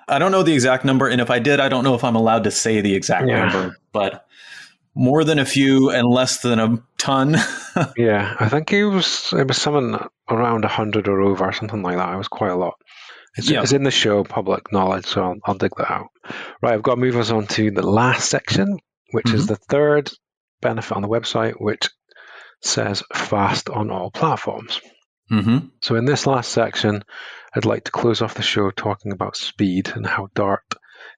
I don't know the exact number, and if I did, I don't know if I'm allowed to say the exact number, but more than a few and less than a ton. Yeah, I think it was something around 100 or over, something like that. It was quite a lot. It's in the show, public knowledge, so I'll dig that out. Right, I've got to move us on to the last section, which is the third benefit on the website, which says fast on all platforms. Mm-hmm. So in this last section, I'd like to close off the show talking about speed and how Dart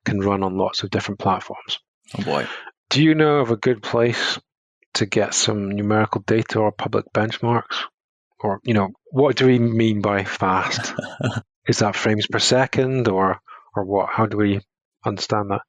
can run on lots of different platforms. Oh boy. Do you know of a good place to get some numerical data or public benchmarks? Or, what do we mean by fast? Is that frames per second or what? How do we understand that?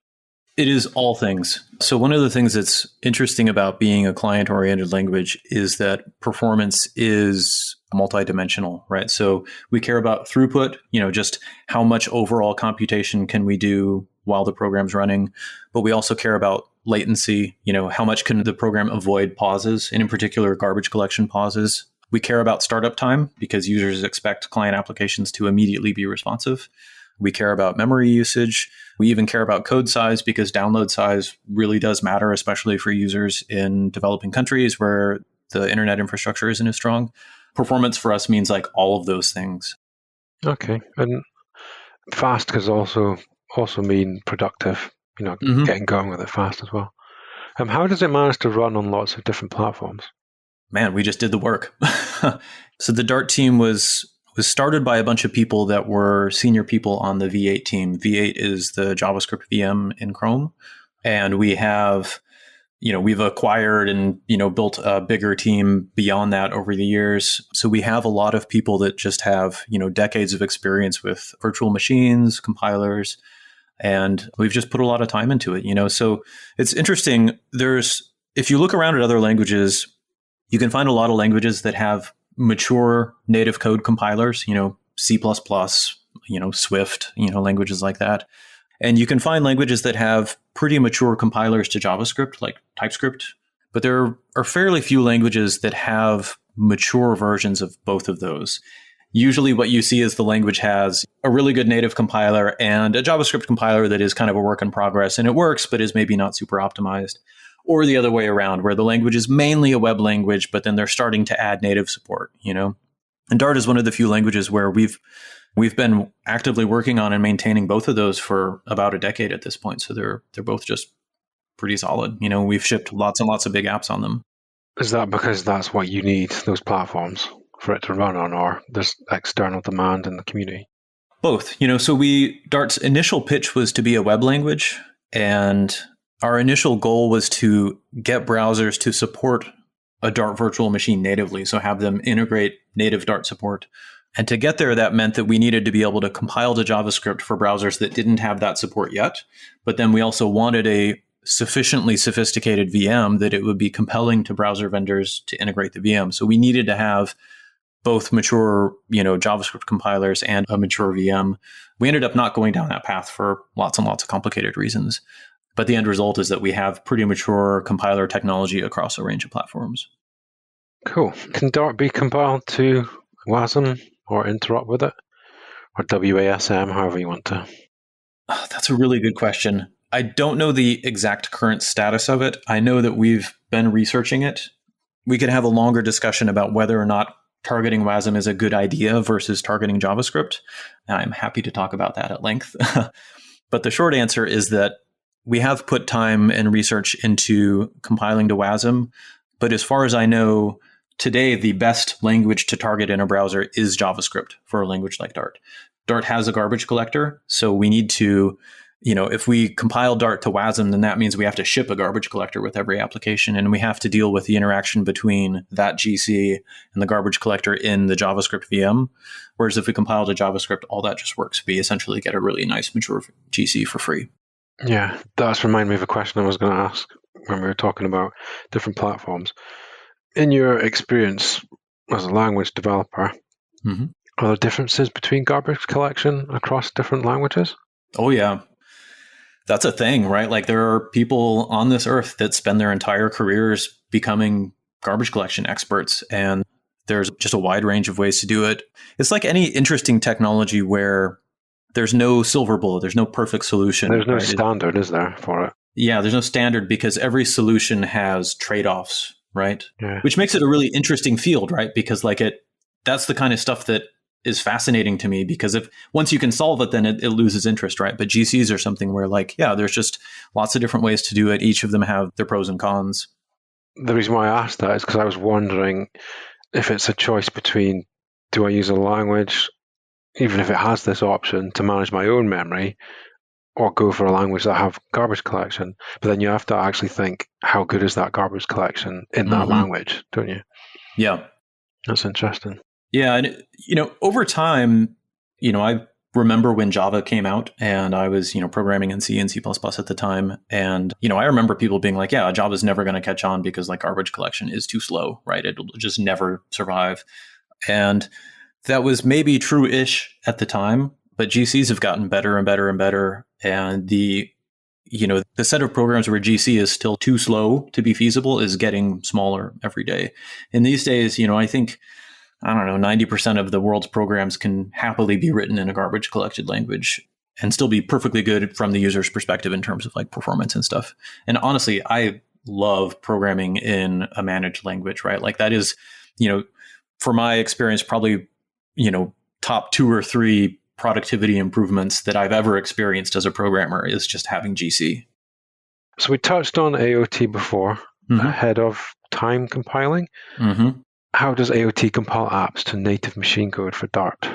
It is all things. So one of the things that's interesting about being a client-oriented language is that performance is multidimensional, right? So we care about throughput, just how much overall computation can we do while the program's running. But we also care about latency, how much can the program avoid pauses, and in particular, garbage collection pauses. We care about startup time because users expect client applications to immediately be responsive. We care about memory usage. We even care about code size because download size really does matter, especially for users in developing countries where the internet infrastructure isn't as strong. Performance for us means like all of those things. Okay. And fast can also mean productive, getting going with it fast as well. How does it manage to run on lots of different platforms? Man, we just did the work. So the Dart team was started by a bunch of people that were senior people on the V8 team. V8 is the JavaScript VM in Chrome. And we have, we've acquired and, built a bigger team beyond that over the years. So we have a lot of people that just have, decades of experience with virtual machines, compilers, and we've just put a lot of time into it, So it's interesting. If you look around at other languages, you can find a lot of languages that have mature native code compilers, C++, Swift, languages like that. And you can find languages that have pretty mature compilers to JavaScript, like TypeScript. But there are fairly few languages that have mature versions of both of those. Usually what you see is the language has a really good native compiler and a JavaScript compiler that is kind of a work in progress, and it works, but is maybe not super optimized. Or the other way around, where the language is mainly a web language, but then they're starting to add native support, And Dart is one of the few languages where we've We've been actively working on and maintaining both of those for about a decade at this point. So they're both just pretty solid. We've shipped lots and lots of big apps on them. Is that because that's what you need, those platforms, for it to run on, or there's external demand in the community? Both. So Dart's initial pitch was to be a web language, and our initial goal was to get browsers to support a Dart virtual machine natively, so have them integrate native Dart support. And to get there, that meant that we needed to be able to compile to JavaScript for browsers that didn't have that support yet. But then we also wanted a sufficiently sophisticated VM that it would be compelling to browser vendors to integrate the VM. So we needed to have both mature, JavaScript compilers and a mature VM. We ended up not going down that path for lots and lots of complicated reasons. But the end result is that we have pretty mature compiler technology across a range of platforms. Cool. Can Dart be compiled to WASM or interop with it? Or WASM, however you want to? Oh, that's a really good question. I don't know the exact current status of it. I know that we've been researching it. We could have a longer discussion about whether or not targeting WASM is a good idea versus targeting JavaScript. And I'm happy to talk about that at length. But the short answer is that we have put time and research into compiling to WASM. But as far as I know, today, the best language to target in a browser is JavaScript for a language like Dart. Dart has a garbage collector, so we need to, if we compile Dart to WASM, then that means we have to ship a garbage collector with every application, and we have to deal with the interaction between that GC and the garbage collector in the JavaScript VM. Whereas if we compile to JavaScript, all that just works. We essentially get a really nice mature GC for free. Yeah, that's reminded me of a question I was going to ask when we were talking about different platforms. In your experience as a language developer, are there differences between garbage collection across different languages? Oh, yeah. That's a thing, right? Like there are people on this earth that spend their entire careers becoming garbage collection experts, and there's just a wide range of ways to do it. It's like any interesting technology where there's no silver bullet, there's no perfect solution. There's no standard, is there, for it? Yeah, there's no standard because every solution has trade-offs, right? Yeah. Which makes it a really interesting field, right? Because that's the kind of stuff that is fascinating to me, because if once you can solve it, then it loses interest, right? But GCs are something where there's just lots of different ways to do it. Each of them have their pros and cons. The reason why I asked that is because I was wondering if it's a choice between, do I use a language, even if it has this option to manage my own memory, or go for a language that have garbage collection. But then you have to actually think, how good is that garbage collection in that language, don't you? Yeah. That's interesting. Yeah. And, over time, I remember when Java came out and I was, programming in C and C++ at the time. And, I remember people being like, yeah, Java's never going to catch on because garbage collection is too slow, right? It'll just never survive. And that was maybe true-ish at the time, but GCs have gotten better and better and better. And the set of programs where GC is still too slow to be feasible is getting smaller every day. And these days, I think, 90% of the world's programs can happily be written in a garbage collected language and still be perfectly good from the user's perspective in terms of performance and stuff. And honestly, I love programming in a managed language, right? That is, for my experience, probably, top 2 or 3 productivity improvements that I've ever experienced as a programmer is just having GC. So we touched on AOT before, ahead of time compiling. How does AOT compile apps to native machine code for Dart?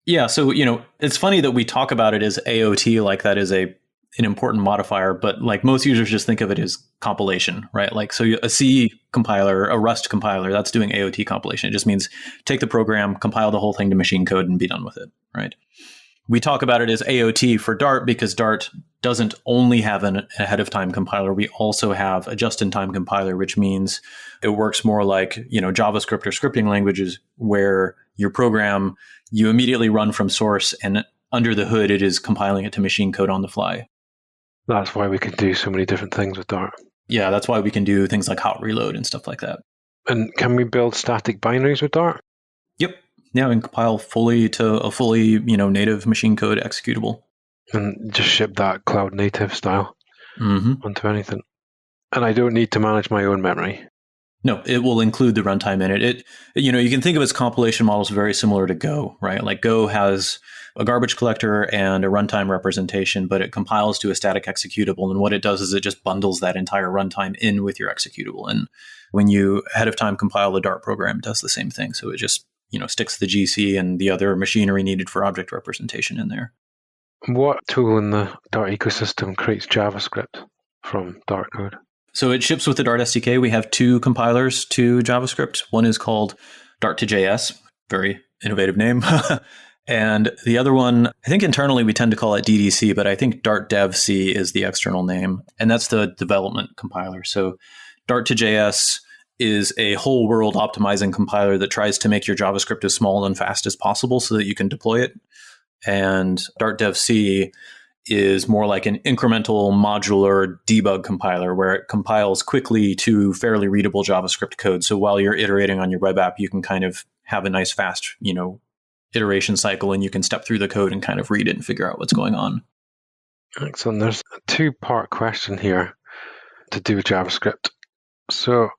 Yeah, so, it's funny that we talk about it as AOT, like that is an important modifier, but most users just think of it as compilation, right? So a C compiler, a Rust compiler, that's doing AOT compilation. It just means take the program, compile the whole thing to machine code and be done with it, right? We talk about it as AOT for Dart because Dart doesn't only have an ahead of time compiler. We also have a just-in-time compiler, which means it works more like, JavaScript or scripting languages where your program, you immediately run from source and under the hood, it is compiling it to machine code on the fly. That's why we can do so many different things with Dart. Yeah, that's why we can do things like hot reload and stuff like that. And can we build static binaries with Dart? Yep. Yeah, we can compile fully to a fully, native machine code executable. And just ship that cloud native style onto anything. And I don't need to manage my own memory. No, it will include the runtime in it. You can think of its compilation models very similar to Go, right? Like Go has a garbage collector and a runtime representation, but it compiles to a static executable. And what it does is it just bundles that entire runtime in with your executable. And when you ahead of time compile the Dart program, it does the same thing. So it just, sticks the GC and the other machinery needed for object representation in there. What tool in the Dart ecosystem creates JavaScript from Dart code? So it ships with the Dart SDK. We have two compilers to JavaScript. One is called Dart2JS, very innovative name. And the other one, I think internally we tend to call it DDC, but I think Dart Dev C is the external name. And that's the development compiler. So Dart2JS is a whole world optimizing compiler that tries to make your JavaScript as small and fast as possible so that you can deploy it. And Dart Dev C is more like an incremental modular debug compiler where it compiles quickly to fairly readable JavaScript code. So while you're iterating on your web app, you can kind of have a nice fast, iteration cycle, and you can step through the code and kind of read it and figure out what's going on. Excellent. There's a two-part question here to do with JavaScript. So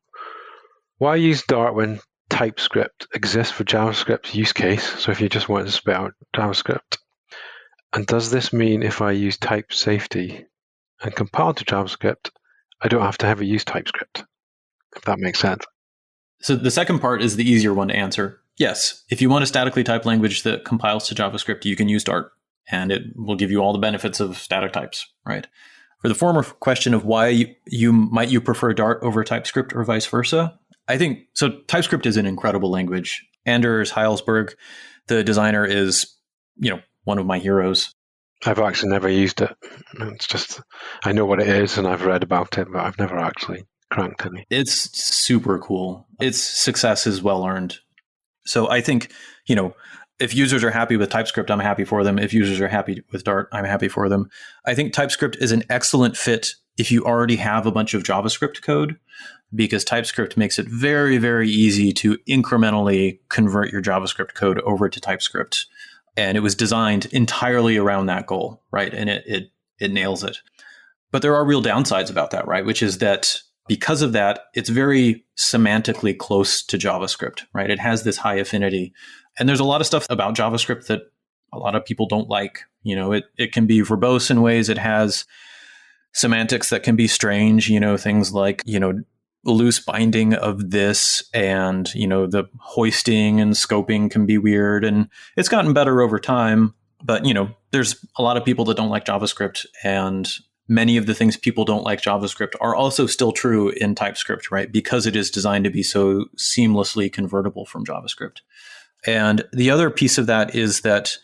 why use Dart when TypeScript exists for JavaScript use case? So if you just want to spit out JavaScript. And does this mean if I use type safety and compile to JavaScript, I don't have to ever use TypeScript? If that makes sense. So the second part is the easier one to answer. Yes, if you want a statically typed language that compiles to JavaScript, you can use Dart, and it will give you all the benefits of static types, right? For the former question of why you prefer Dart over TypeScript or vice versa, I think, so TypeScript is an incredible language. Anders Heilsberg, the designer, is, one of my heroes. I've actually never used it. It's just, I know what it is and I've read about it, but I've never actually cranked any. It's super cool. Its success is well earned. So I think, if users are happy with TypeScript, I'm happy for them. If users are happy with Dart, I'm happy for them. I think TypeScript is an excellent fit if you already have a bunch of JavaScript code, because TypeScript makes it very, very easy to incrementally convert your JavaScript code over to TypeScript. And it was designed entirely around that goal, right? And it nails it. But there are real downsides about that, right? Which is that because of that, it's very semantically close to JavaScript, right? It has this high affinity. And there's a lot of stuff about JavaScript that a lot of people don't like. It can be verbose in ways. It has semantics that can be strange, things like, loose binding of this, and the hoisting and scoping can be weird, and it's gotten better over time. But there's a lot of people that don't like JavaScript, and many of the things people don't like JavaScript are also still true in TypeScript, right? Because it is designed to be so seamlessly convertible from JavaScript. And the other piece of that is that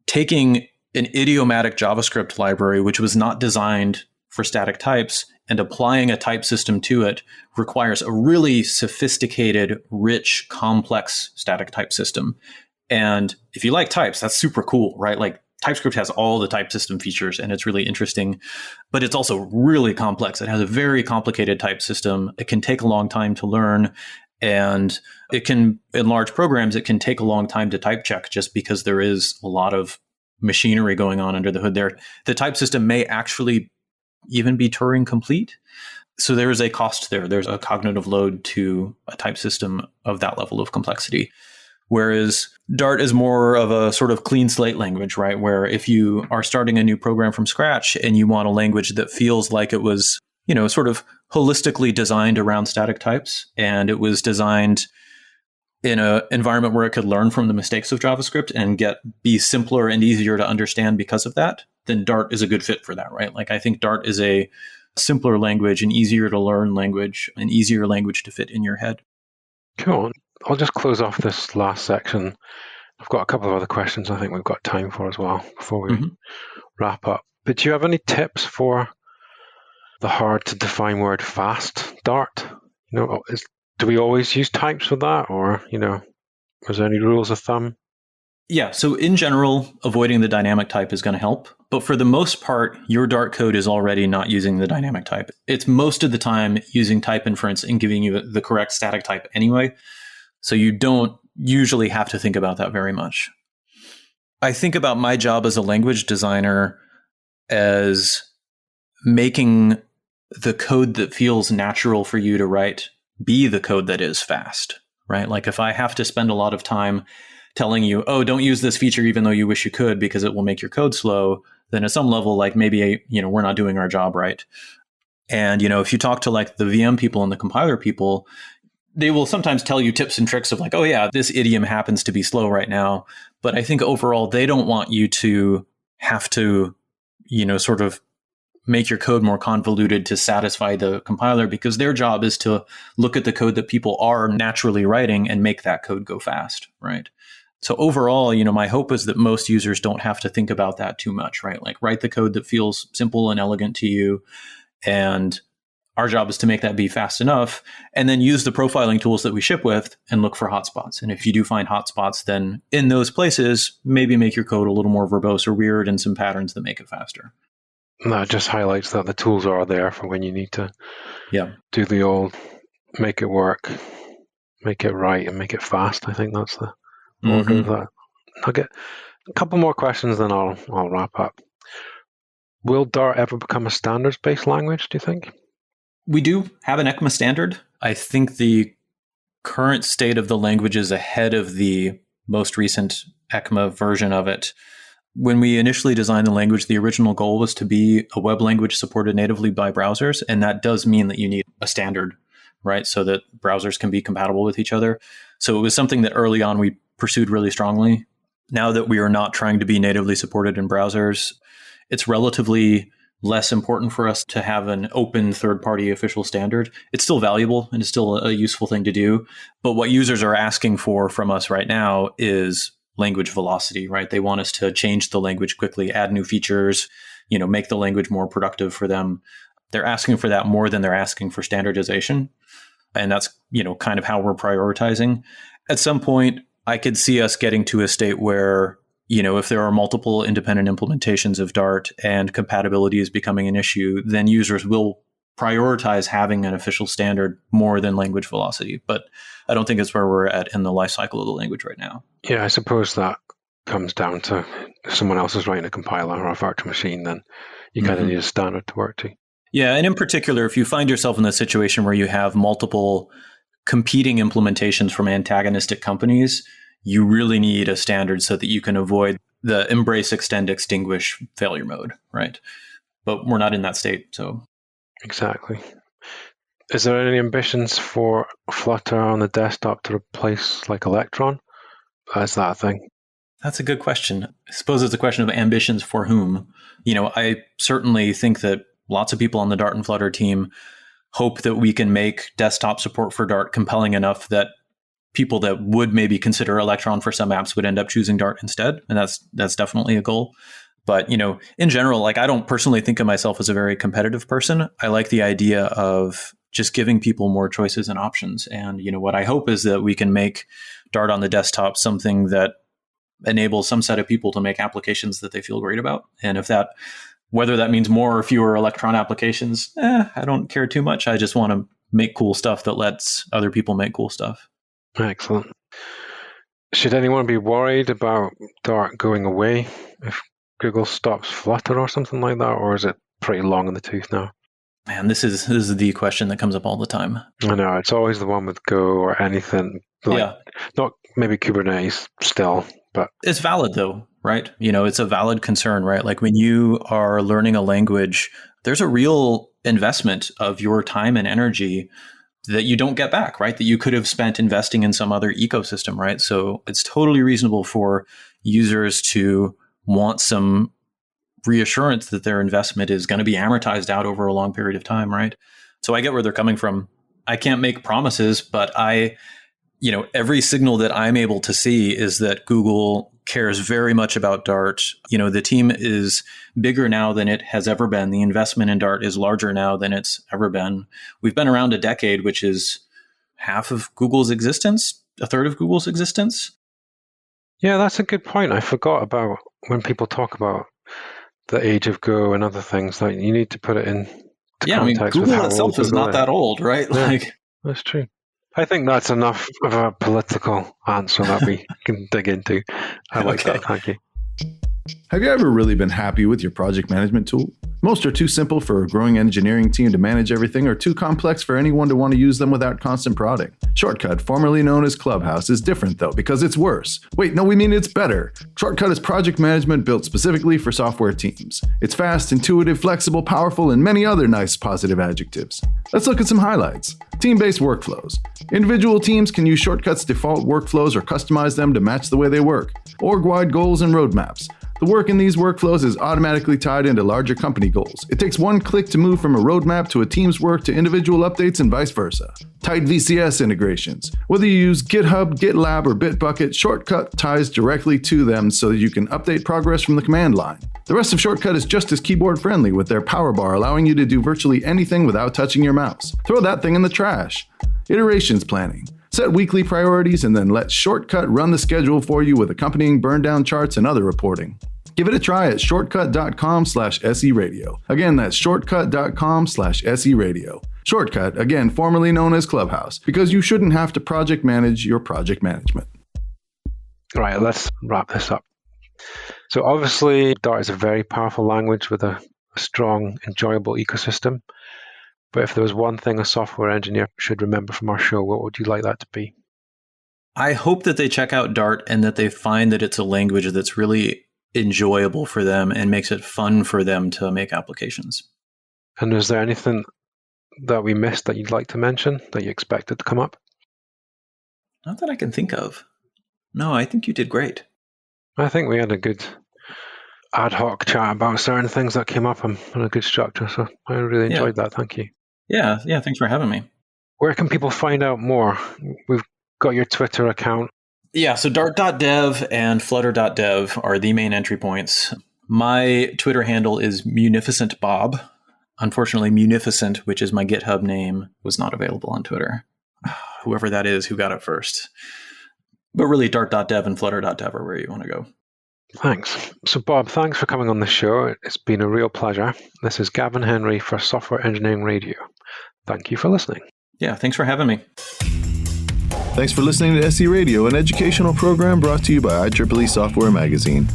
taking an idiomatic JavaScript library, which was not designed for static types, and applying a type system to it requires a really sophisticated, rich, complex static type system. And if you like types, that's super cool, right? Like TypeScript has all the type system features and it's really interesting, but it's also really complex. It has a very complicated type system. It can take a long time to learn. And it can, in large programs, it can take a long time to type check just because there is a lot of machinery going on under the hood there. The type system may actually even be Turing complete. So there is a cost there. There's a cognitive load to a type system of that level of complexity. Whereas Dart is more of a sort of clean slate language, right? Where if you are starting a new program from scratch and you want a language that feels like it was, sort of holistically designed around static types, and it was designed in an environment where it could learn from the mistakes of JavaScript and be simpler and easier to understand because of that, then Dart is a good fit for that, right? Like I think Dart is a simpler language, an easier to learn language, an easier language to fit in your head. Cool. I'll just close off this last section. I've got a couple of other questions I think we've got time for as well before we wrap up. But do you have any tips for the hard to define word fast Dart? Do we always use types for that, or, is there any rules of thumb? Yeah, so in general, avoiding the dynamic type is going to help. But for the most part, your Dart code is already not using the dynamic type. It's most of the time using type inference and giving you the correct static type anyway. So you don't usually have to think about that very much. I think about my job as a language designer as making the code that feels natural for you to write be the code that is fast, right? Like if I have to spend a lot of time telling you, oh, don't use this feature even though you wish you could because it will make your code slow, then at some level, like maybe, we're not doing our job right. And, if you talk to like the VM people and the compiler people, they will sometimes tell you tips and tricks of like, oh yeah, this idiom happens to be slow right now. But I think overall, they don't want you to have to, sort of make your code more convoluted to satisfy the compiler, because their job is to look at the code that people are naturally writing and make that code go fast, right? So overall, my hope is that most users don't have to think about that too much, right? Like write the code that feels simple and elegant to you. And our job is to make that be fast enough, and then use the profiling tools that we ship with and look for hotspots. And if you do find hotspots, then in those places, maybe make your code a little more verbose or weird and some patterns that make it faster. That just highlights that the tools are there for when you need to do the old make it work, make it right, and make it fast. I think that's the order of that. I'll get a couple more questions, then I'll wrap up. Will Dart ever become a standards-based language, do you think? We do have an ECMA standard. I think the current state of the language is ahead of the most recent ECMA version of it. When we initially designed the language, the original goal was to be a web language supported natively by browsers. And that does mean that you need a standard, right? So that browsers can be compatible with each other. So it was something that early on we pursued really strongly. Now that we are not trying to be natively supported in browsers, it's relatively less important for us to have an open third-party official standard. It's still valuable and it's still a useful thing to do. But what users are asking for from us right now is language velocity, right? They want us to change the language quickly, add new features, make the language more productive for them. They're asking for that more than they're asking for standardization. And that's, kind of how we're prioritizing. At some point, I could see us getting to a state where if there are multiple independent implementations of Dart and compatibility is becoming an issue, then users will prioritize having an official standard more than language velocity. But I don't think it's where we're at in the life cycle of the language right now. Yeah, I suppose that comes down to if someone else is writing a compiler or a virtual machine, then you kind of need a standard to work to. Yeah, and in particular, if you find yourself in the situation where you have multiple competing implementations from antagonistic companies, you really need a standard so that you can avoid the embrace, extend, extinguish failure mode, right? But we're not in that state, so. Exactly. Is there any ambitions for Flutter on the desktop to replace like Electron? Is that a thing? That's a good question. I suppose it's a question of ambitions for whom. I certainly think that lots of people on the Dart and Flutter team hope that we can make desktop support for Dart compelling enough that people that would maybe consider Electron for some apps would end up choosing Dart instead. And that's definitely a goal. But, in general, like I don't personally think of myself as a very competitive person. I like the idea of just giving people more choices and options. And, what I hope is that we can make Dart on the desktop something that enables some set of people to make applications that they feel great about. And whether that means more or fewer Electron applications, I don't care too much. I just want to make cool stuff that lets other people make cool stuff. Excellent. Should anyone be worried about Dart going away if Google stops Flutter or something like that, or is it pretty long in the tooth now? Man, this is the question that comes up all the time. I know, it's always the one with Go or anything. Not maybe Kubernetes still, but it's valid though, right? It's a valid concern, right? Like when you are learning a language, there's a real investment of your time and energy that you don't get back, right? That you could have spent investing in some other ecosystem, right? So it's totally reasonable for users to want some reassurance that their investment is going to be amortized out over a long period of time, right? So I get where they're coming from. I can't make promises, but every signal that I'm able to see is that Google cares very much about Dart. The team is bigger now than it has ever been. The investment in Dart is larger now than it's ever been. We've been around a decade, which is half of Google's existence, a third of Google's existence. Yeah, that's a good point. I forgot about when people talk about the age of Go and other things, like you need to put it in context. Google itself is not that old, right? Yeah, that's true. I think that's enough of a political answer that we can dig into. I like that. Thank you. Have you ever really been happy with your project management tool? Most are too simple for a growing engineering team to manage everything or too complex for anyone to want to use them without constant prodding. Shortcut, formerly known as Clubhouse, is different though because it's worse. Wait, no, we mean it's better. Shortcut is project management built specifically for software teams. It's fast, intuitive, flexible, powerful, and many other nice positive adjectives. Let's look at some highlights. Team-based workflows. Individual teams can use Shortcut's default workflows or customize them to match the way they work. Org-wide goals and roadmaps. The work in these workflows is automatically tied into larger company goals. It takes one click to move from a roadmap to a team's work to individual updates and vice versa. Tight VCS integrations. Whether you use GitHub, GitLab, or Bitbucket, Shortcut ties directly to them so that you can update progress from the command line. The rest of Shortcut is just as keyboard friendly with their power bar allowing you to do virtually anything without touching your mouse. Throw that thing in the trash. Iterations planning. Set weekly priorities and then let Shortcut run the schedule for you with accompanying burn-down charts and other reporting. Give it a try at shortcut.com/SERadio. Again, that's shortcut.com/SERadio. Shortcut, again, formerly known as Clubhouse, because you shouldn't have to project manage your project management. Right, let's wrap this up. So obviously, Dart is a very powerful language with a strong, enjoyable ecosystem. But if there was one thing a software engineer should remember from our show, what would you like that to be? I hope that they check out Dart and that they find that it's a language that's really enjoyable for them and makes it fun for them to make applications. And is there anything that we missed that you'd like to mention that you expected to come up? Not that I can think of. No, I think you did great. I think we had a good ad hoc chat about certain things that came up and a good structure. So I really enjoyed that. Thank you. Yeah. Thanks for having me. Where can people find out more? We've got your Twitter account. Yeah, so dart.dev and flutter.dev are the main entry points. My Twitter handle is munificentbob. Unfortunately, Munificent, which is my GitHub name, was not available on Twitter. Whoever that is who got it first. But really, dart.dev and flutter.dev are where you want to go. Thanks. So, Bob, thanks for coming on the show. It's been a real pleasure. This is Gavin Henry for Software Engineering Radio. Thank you for listening. Yeah, thanks for having me. Thanks for listening to SE Radio, an educational program brought to you by IEEE Software Magazine.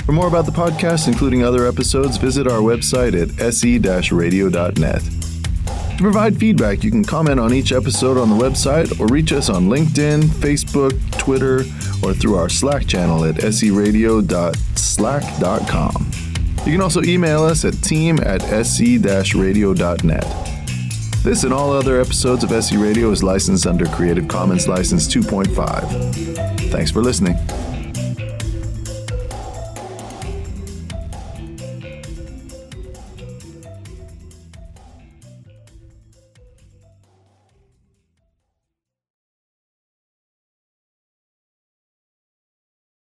For more about the podcast, including other episodes, visit our website at se-radio.net. To provide feedback, you can comment on each episode on the website or reach us on LinkedIn, Facebook, Twitter, or through our Slack channel at seradio.slack.com. You can also email us at team@se-radio.net. This and all other episodes of SE Radio is licensed under Creative Commons License 2.5. Thanks for listening.